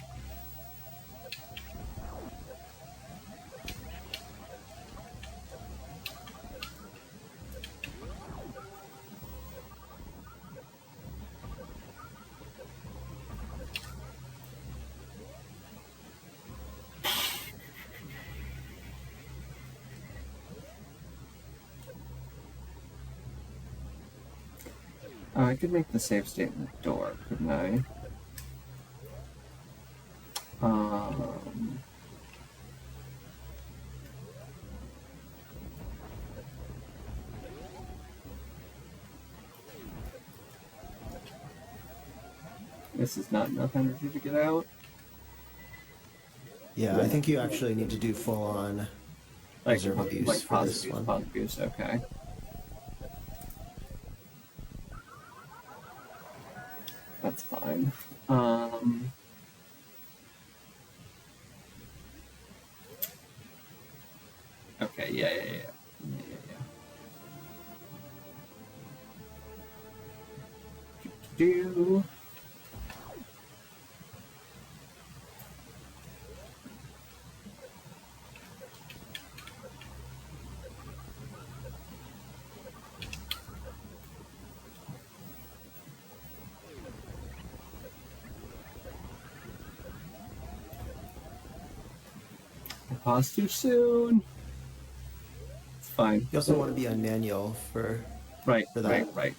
Oh, I could make the save state in the door, couldn't I? This is not enough energy to get out. Yeah, I think you actually need to do full-on reserve abuse for this one. Positive abuse, okay. That's fine. Okay, yeah. Do. I paused too soon. It's fine. You also want to be on manual for that. Right. All right.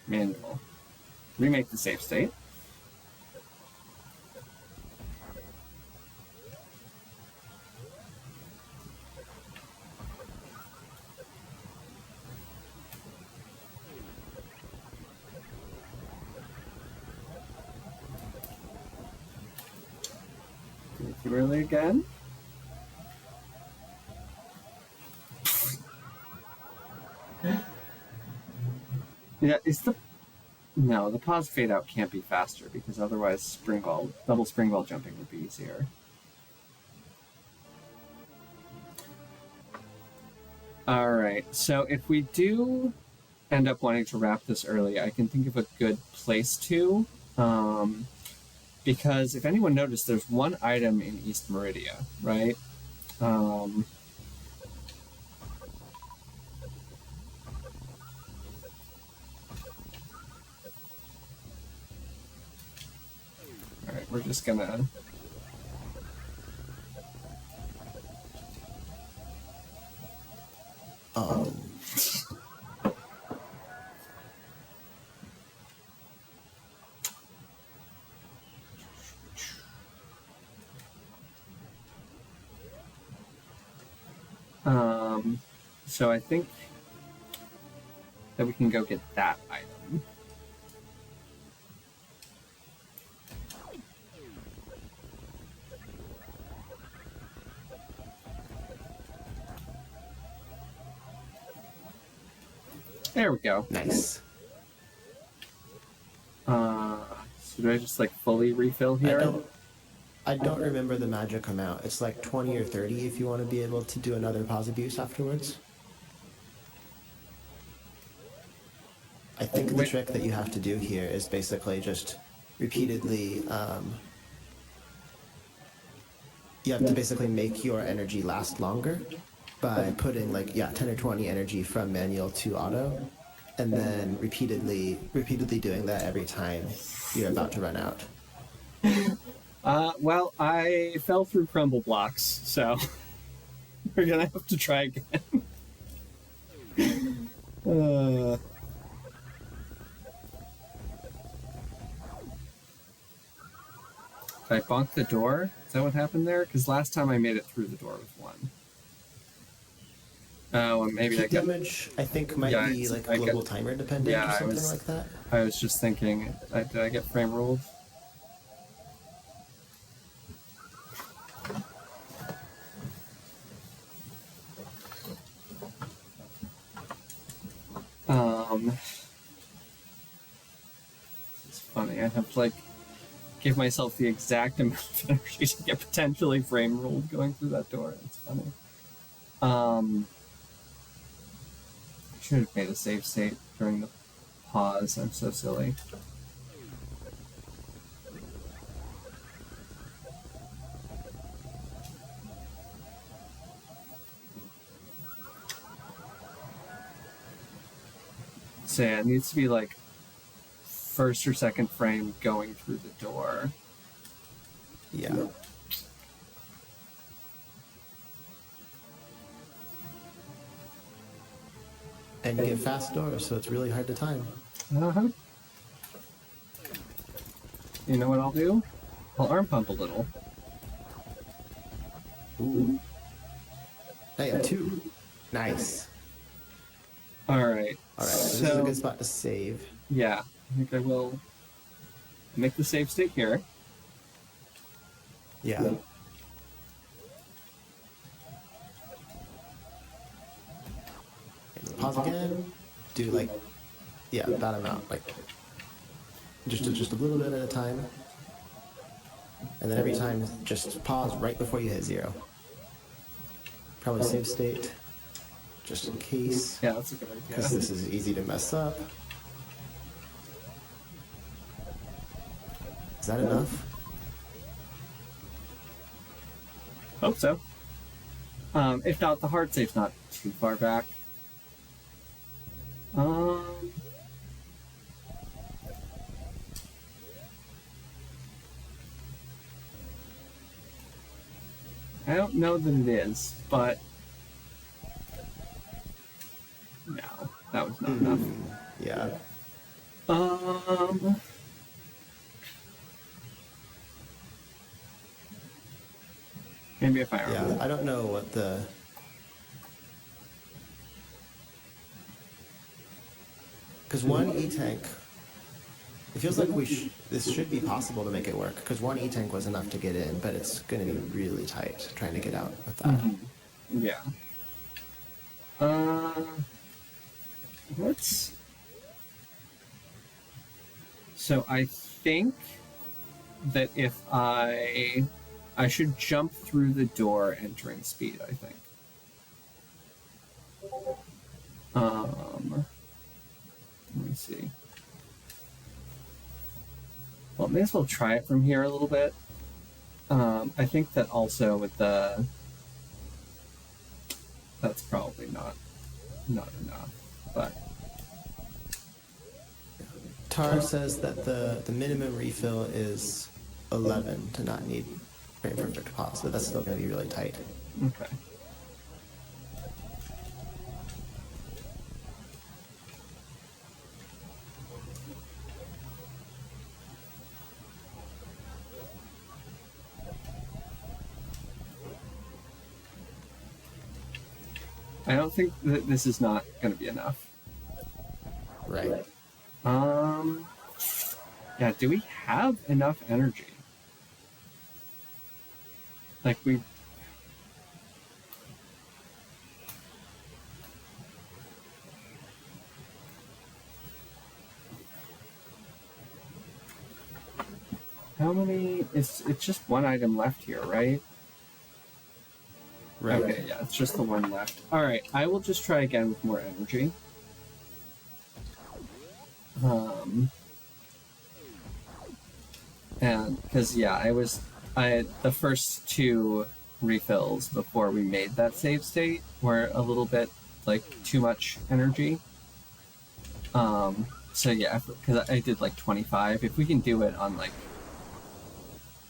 Manual. Remake the save state. Too early again. Yeah, no, the pause fade out can't be faster because otherwise double spring ball jumping would be easier. Alright, so if we do end up wanting to wrap this early, I can think of a good place to. Because if anyone noticed, there's one item in East Meridia, right? Alright, we're just gonna... So I think that we can go get that item. There we go. Nice. So do I just like fully refill here? I don't remember the magic amount. It's like 20 or 30 if you want to be able to do another pause abuse afterwards. I think the Wait, trick that you have to do here is basically just repeatedly, you have to basically make your energy last longer by putting like, yeah, 10 or 20 energy from manual to auto, and then repeatedly doing that every time you're about to run out. well, I fell through crumble blocks, so we're gonna have to try again. uh, Did I bonk the door? Is that what happened there? Because last time I made it through the door with one. Oh, and maybe Heat I got... damage, I think, might be like global timer dependent or something like that. I was just thinking, did I get frame ruled? It's funny. I have to like give myself the exact amount of energy to get potentially frame ruled going through that door. It's funny. I should have made a save state during the pause. I'm so silly. So yeah, it needs to be like first or second frame going through the door. Yeah. And you get fast doors, so it's really hard to time. Uh-huh. You know what I'll do? I'll arm pump a little. Ooh. Now you have 2. Nice. Alright. Alright, so this is a good spot to save. Yeah, I think I will make the save state here. Yeah. And pause again. Do like, yeah, that amount, like just a little bit at a time. And then every time, just pause right before you hit 0. Probably save state, just in case. Yeah, that's a good idea. Because this is easy to mess up. Is that enough? Hope so. If not, the hard save's not too far back. I don't know that it is, but no, that was not enough. Yeah. Maybe if I remember. Yeah, I don't know what the... Because one E-tank... It feels like this should be possible to make it work, because one E-tank was enough to get in, but it's going to be really tight trying to get out with that. Mm-hmm. Yeah. Let's... So I think that if I should jump through the door entering speed, I think. Let me see. Well, may as well try it from here a little bit. I think that also with the... That's probably not enough, but... Tar says that the minimum refill is 11 to not need frame perfect pause, but that's still going to be really tight. Okay. I don't think that this is not going to be enough. Right. Yeah, do we have enough energy? Like, we... How many? It's just one item left here, right? Right. Okay, yeah, it's just the one left. All right, I will just try again with more energy. And because yeah, I the first two refills before we made that save state were a little bit like too much energy. So yeah, because I did like 25. If we can do it on like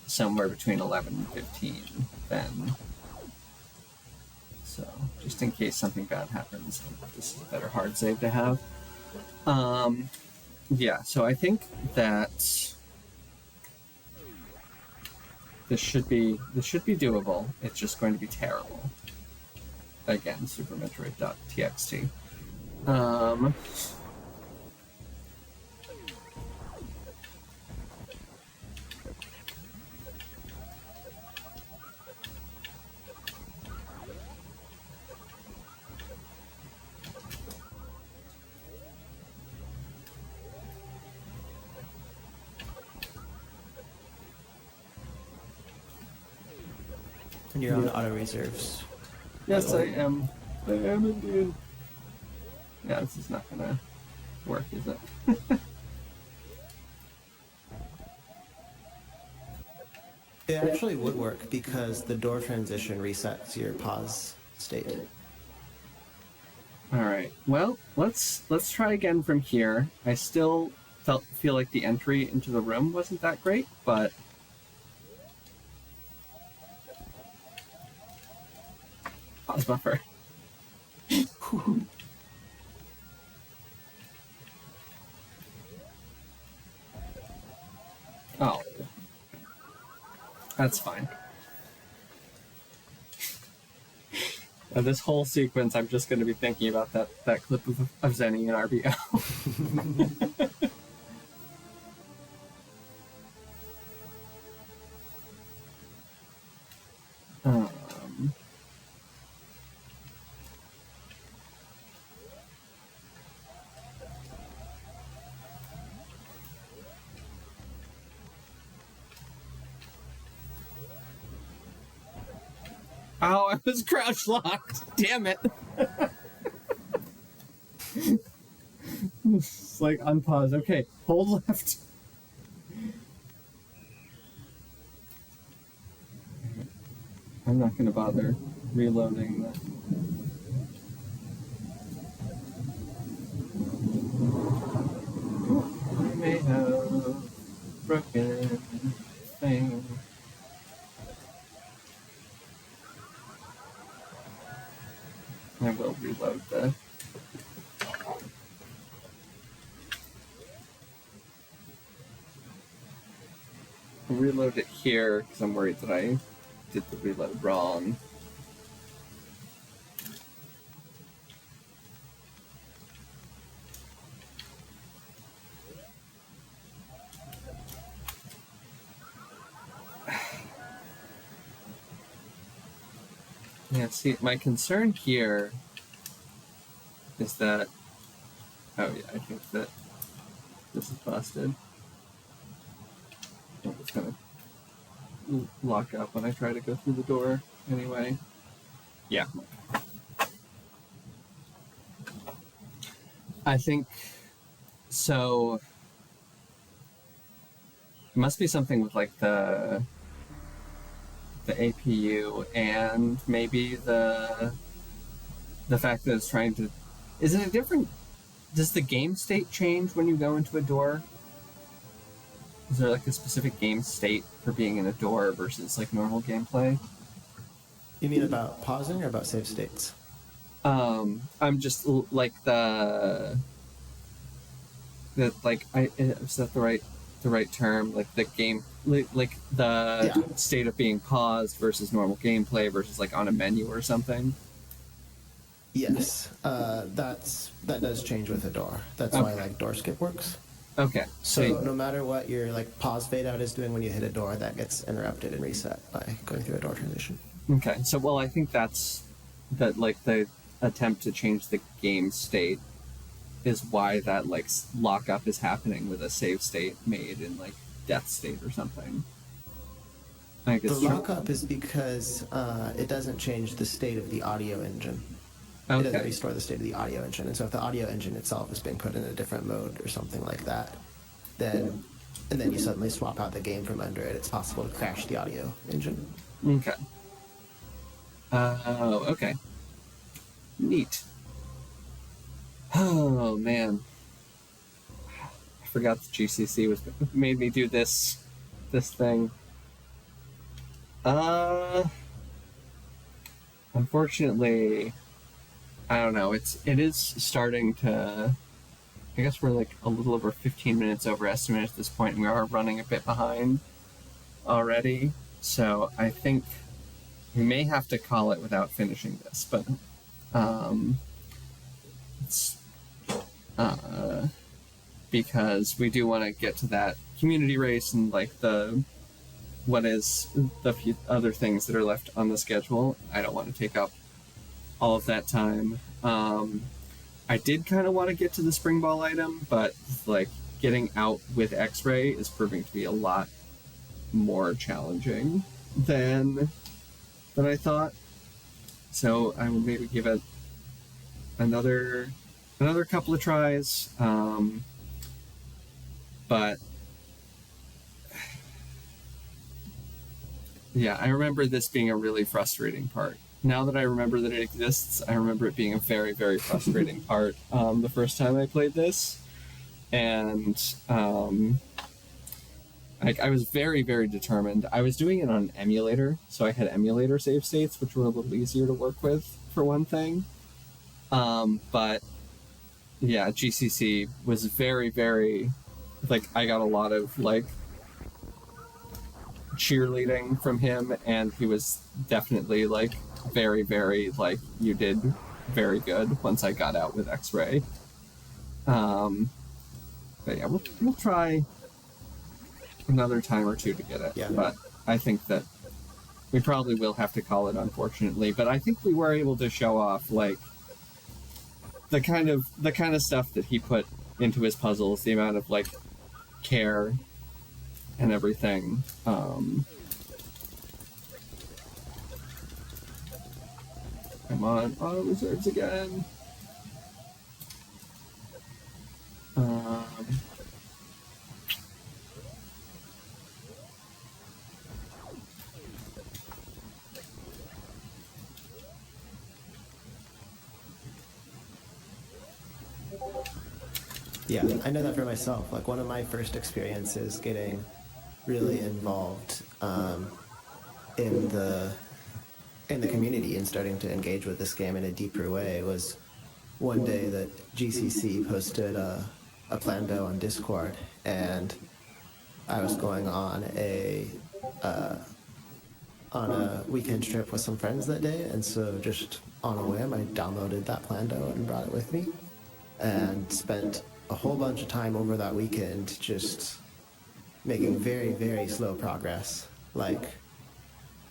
somewhere between 11 and 15, then so just in case something bad happens, this is a better hard save to have. Yeah, so I think that this should be doable. It's just going to be terrible. Again, Super Metroid.txt. And you're on auto reserves. Yes, I am. I am indeed. Yeah, this is not gonna work, is it? It actually would work because the door transition resets your pause state. All right. Well, let's try again from here. I still feel like the entry into the room wasn't that great, but pause buffer. Oh, that's fine. This whole sequence, I'm just going to be thinking about that clip of Zenny and RBO. Oh, I was crouch locked. Damn it. It's like unpause. Okay, hold left. I'm not going to bother reloading the... I may have broken thing. I will reload the... I'll reload it here because I'm worried that I did the reload wrong. Yeah, see, my concern here is that... Oh yeah, I think that this is busted. Oh, it's gonna lock up when I try to go through the door anyway. Yeah. I think... So... It must be something with like the APU and maybe the fact that it's trying to... Is it a different... Does the game state change when you go into a door? Is there like a specific game state for being in a door versus like normal gameplay? You mean about pausing or about save states? I'm just like the like is that the right term? Like the game, like the state of being paused versus normal gameplay versus like on a menu or something. Yes, that does change with a door. That's why like door skip works. Okay. So no matter what your like pause fade out is doing when you hit a door, that gets interrupted and reset by going through a door transition. Okay. So well, I think that's like the attempt to change the game state is why that like lockup is happening with a save state made in like death state or something. I The guess. lockup is because it doesn't change the state of the audio engine. It doesn't Okay. restore the state of the audio engine. And so if the audio engine itself has been put in a different mode or something like that, then and then you suddenly swap out the game from under it, it's possible to crash the audio engine. Okay. Okay. Neat. Oh man, I forgot the GCC was made me do this thing. Unfortunately, I don't know. It is starting to. I guess we're like a little over 15 minutes over estimate at this point, and we are running a bit behind already. So I think we may have to call it without finishing this, but it's because we do want to get to that community race and like what is the few other things that are left on the schedule. I don't want to take up all of that time. I did kind of want to get to the spring ball item, but like getting out with X-ray is proving to be a lot more challenging than I thought. So I will maybe give it another couple of tries. But yeah, I remember this being a really frustrating part. Now that I remember that it exists, I remember it being a very, very frustrating part the first time I played this. And I was very, very determined. I was doing it on an emulator, so I had emulator save states, which were a little easier to work with, for one thing. But yeah, GCC was very, very... Like, I got a lot of, like, cheerleading from him, and he was definitely, like, very, very, like, you did very good once I got out with X-ray. But yeah, we'll try another time or two to get it. Yeah. But I think that we probably will have to call it, unfortunately. But I think we were able to show off, like, the kind of stuff that he put into his puzzles, the amount of, like, care and everything. Come on, auto reserves again. Yeah, I know that for myself. Like, one of my first experiences getting really involved in the community and starting to engage with this game in a deeper way was one day that GCC posted a plando on Discord, and I was going on a weekend trip with some friends that day, and so just on a whim, I downloaded that plando and brought it with me, and spent a whole bunch of time over that weekend just making very, very slow progress. Like,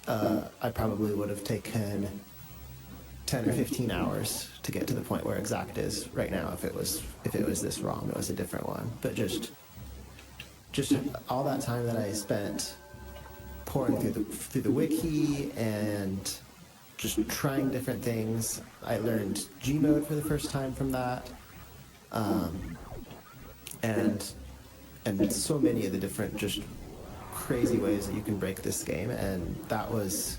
I probably would have taken 10 or 15 hours to get to the point where exact is right now if it was this ROM, it was a different one. But just all that time that I spent pouring through the wiki and just trying different things. I learned Gmode for the first time from that. And so many of the different just crazy ways that you can break this game, and that was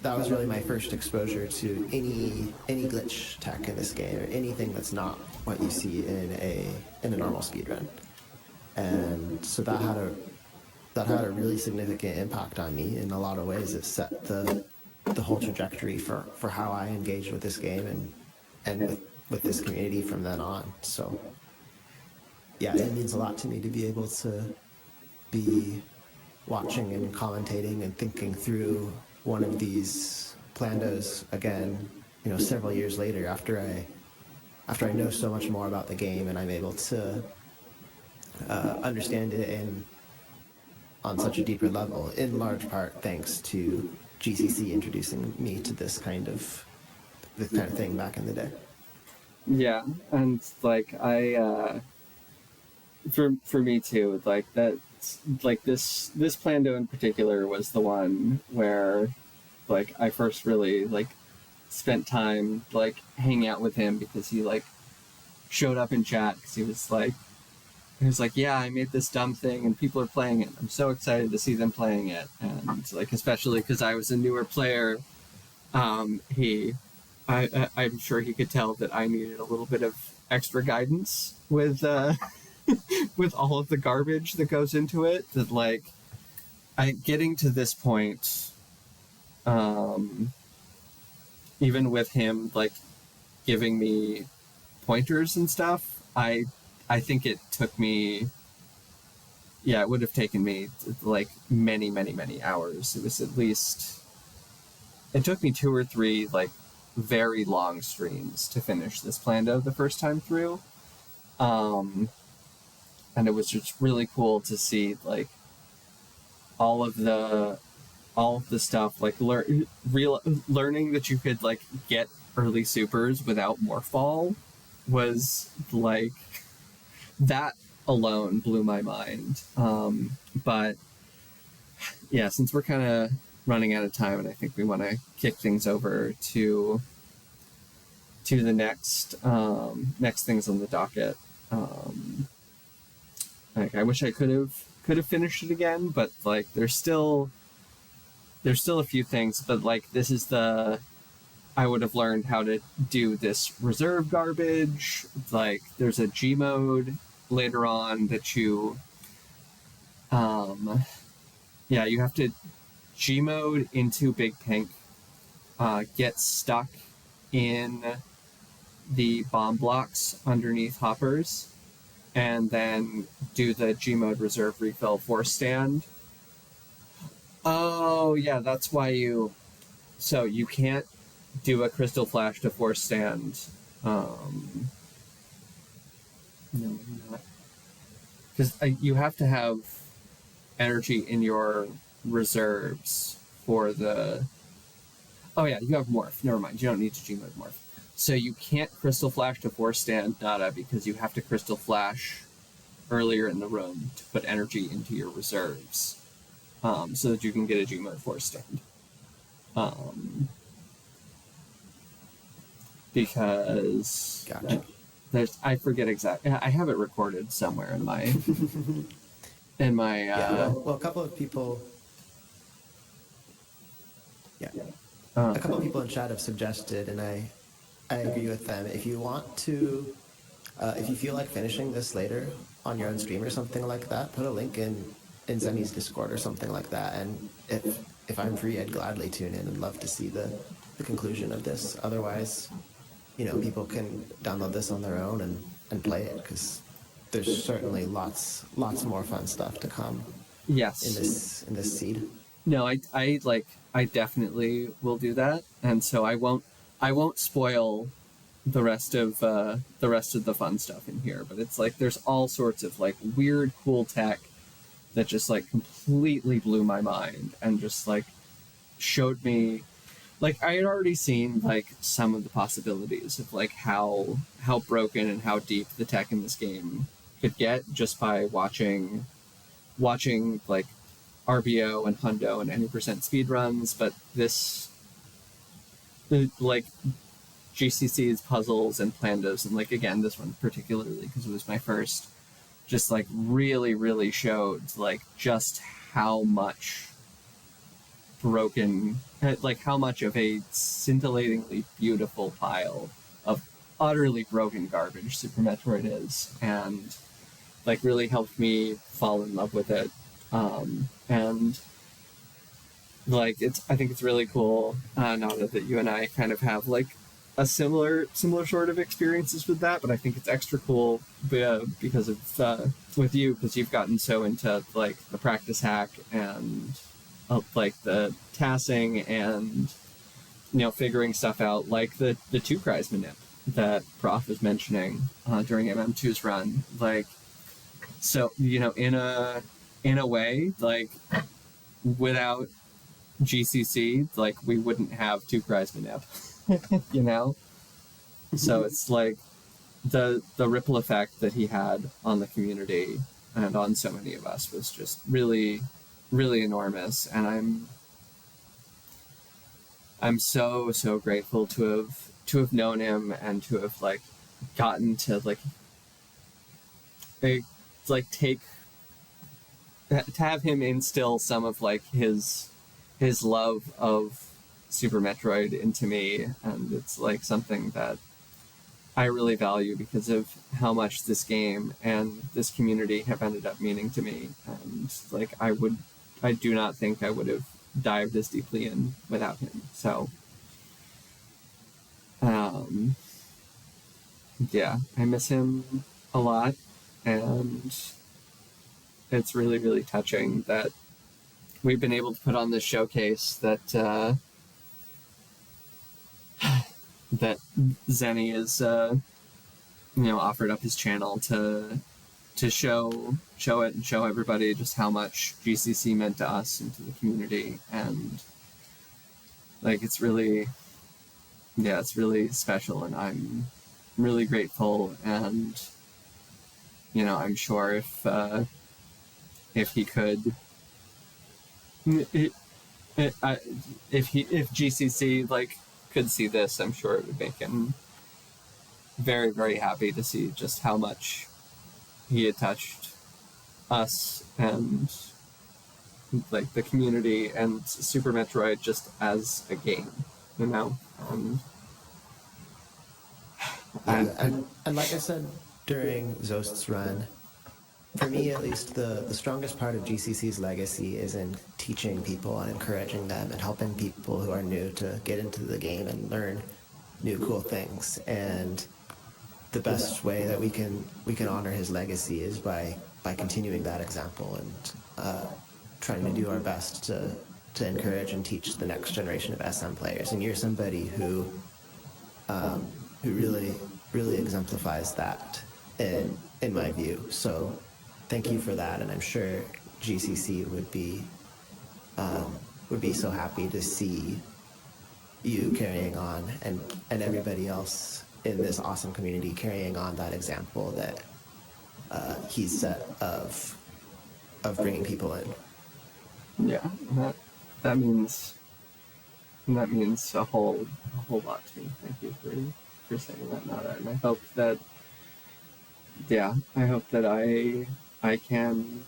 really my first exposure to any glitch tech in this game, or anything that's not what you see in a normal speedrun. And so that had a really significant impact on me in a lot of ways. It set the whole trajectory for how I engaged with this game and with this community from then on. So yeah, it means a lot to me to be able to be watching and commentating and thinking through one of these plandos again, several years later after I know so much more about the game and I'm able to understand it on such a deeper level, in large part thanks to GCC introducing me to this kind of thing back in the day. Yeah, and like for me too, like that like this Plando in particular was the one where like I first really like spent time like hanging out with him because he like showed up in chat because he was like, yeah, I made this dumb thing and people are playing it. I'm so excited to see them playing it. And like, especially because I was a newer player, I'm sure he could tell that I needed a little bit of extra guidance with with all of the garbage that goes into it. That like, getting to this point, even with him like giving me pointers and stuff, I think it took me, yeah, it would have taken me like many hours. It was at least, it took me 2 or 3 like very long streams to finish this Plando the first time through. And it was just really cool to see like all of the stuff, like learning that you could like get early supers without Morphball was like, that alone blew my mind. But yeah, since we're kind of running out of time, and I think we want to kick things over to the next things on the docket. Like, I wish I could have finished it again, but like there's still a few things. But like, this is I would have learned how to do this reserve garbage. Like, there's a G mode later on that you you have to G mode into Big Pink, get stuck in the bomb blocks underneath hoppers, and then do the G mode reserve refill force stand. Oh yeah, that's why so you can't do a crystal flash to force stand. No, not. Because you have to have energy in your reserves for the... Oh yeah, you have Morph. Never mind, you don't need to Gmod Morph. So you can't crystal flash to force stand Nada because you have to crystal flash earlier in the room to put energy into your reserves, so that you can get a Gmod force stand. Because gotcha. I forget exactly. I have it recorded somewhere in my yeah. Well, a couple of people. Yeah. A couple of people in chat have suggested, and I agree with them. If you want to, if you feel like finishing this later on your own stream or something like that, put a link in Zemi's Discord or something like that. And if I'm free, I'd gladly tune in and love to see the conclusion of this. Otherwise, people can download this on their own and play it, because there's certainly lots more fun stuff to come. Yes. In this seed. No, I definitely will do that, and so I won't spoil the rest of the fun stuff in here. But it's like there's all sorts of like weird, cool tech that just like completely blew my mind and just like showed me. Like, I had already seen like some of the possibilities of like how broken and how deep the tech in this game could get just by watching like RBO and Hundo and any percent speedruns, but like GCC's puzzles and Plandos, and like again this one particularly because it was my first, just like really showed like just how much broken, like how much of a scintillatingly beautiful pile of utterly broken garbage Super Metroid is, and like really helped me fall in love with it. And like I think it's really cool, Nada, that you and I kind of have like a similar sort of experiences with that, but I think it's extra cool because of with you, because you've gotten so into like the practice hack and like the tassing and figuring stuff out, like the 2 cries manip that Prof was mentioning during MM2's run. Like, so in a way, like without GCC, like we wouldn't have 2 cries manip. So it's like the ripple effect that he had on the community and on so many of us was just really, really enormous. And I'm so grateful to have known him and to have like gotten to like take to have him instill some of like his love of Super Metroid into me. And it's like something that I really value because of how much this game and this community have ended up meaning to me. And like I do not think I would have dived as deeply in without him. So yeah, I miss him a lot, and it's really, really touching that we've been able to put on this showcase that that Zenny is offered up his channel to show it and show everybody just how much GCC meant to us and to the community. And like it's really special, and I'm really grateful. And I'm sure if he could, if GCC like could see this, I'm sure it would make him very, very happy to see just how much he had touched us and like the community and Super Metroid just as a game, and and like I said during Zost's run, for me at least, the strongest part of GCC's legacy is in teaching people and encouraging them and helping people who are new to get into the game and learn new cool things. And the best way that we can honor his legacy is by continuing that example and trying to do our best to encourage and teach the next generation of SM players. And you're somebody who really exemplifies that in my view. So thank you for that, and I'm sure GCC would be so happy to see you carrying on and everybody else in this awesome community carrying on that example that he's set of bringing people in. Yeah, that means a whole lot to me. Thank you for saying that, Nada. And I hope that I can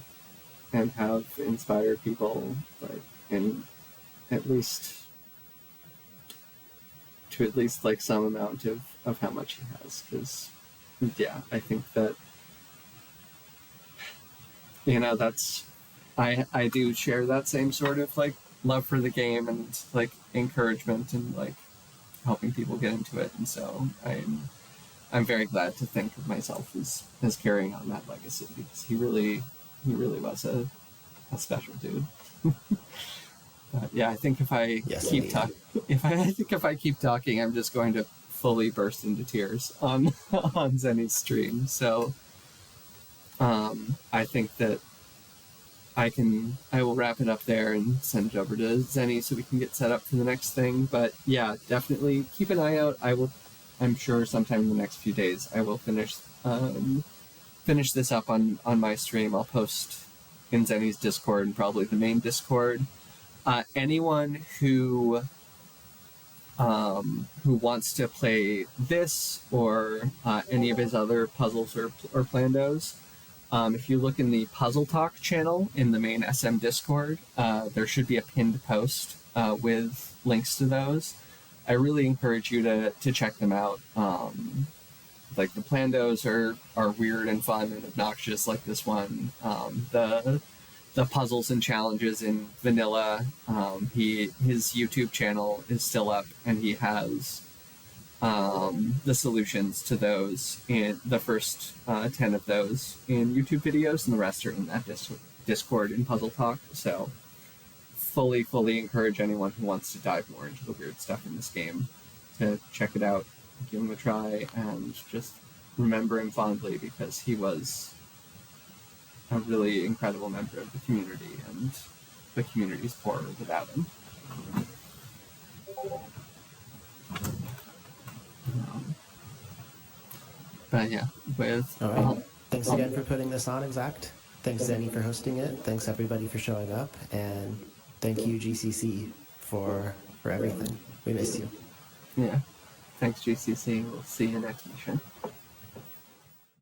and have inspired people like in at least like some amount of how much he has, because I think that that's I do share that same sort of like love for the game and like encouragement and like helping people get into it. And so I'm very glad to think of myself as carrying on that legacy, because he really was a special dude. But yeah, I think if I keep talking, I'm just going to fully burst into tears on Zenny's stream. So I think that I will wrap it up there and send it over to Zenny so we can get set up for the next thing. But yeah, definitely keep an eye out. I'm sure sometime in the next few days I will finish this up on my stream. I'll post in Zenny's Discord and probably the main Discord. Anyone who wants to play this or any of his other puzzles or plandos, if you look in the Puzzle Talk channel in the main SM Discord, there should be a pinned post with links to those. I really encourage you to check them out. Like the plandos are weird and fun and obnoxious, like this one. The puzzles and challenges in vanilla. His YouTube channel is still up, and he has the solutions to those in the first 10 of those in YouTube videos, and the rest are in that Discord in Puzzle Talk. So fully encourage anyone who wants to dive more into the weird stuff in this game to check it out, give him a try, and just remember him fondly, because he was a really incredible member of the community, and the community's poorer without him. But yeah, all right. Thanks again for putting this on, Exact. Thanks, Zenny, for hosting it. Thanks, everybody, for showing up. And thank you, GCC, for everything. We miss you. Yeah. Thanks, GCC. We'll see you next mission.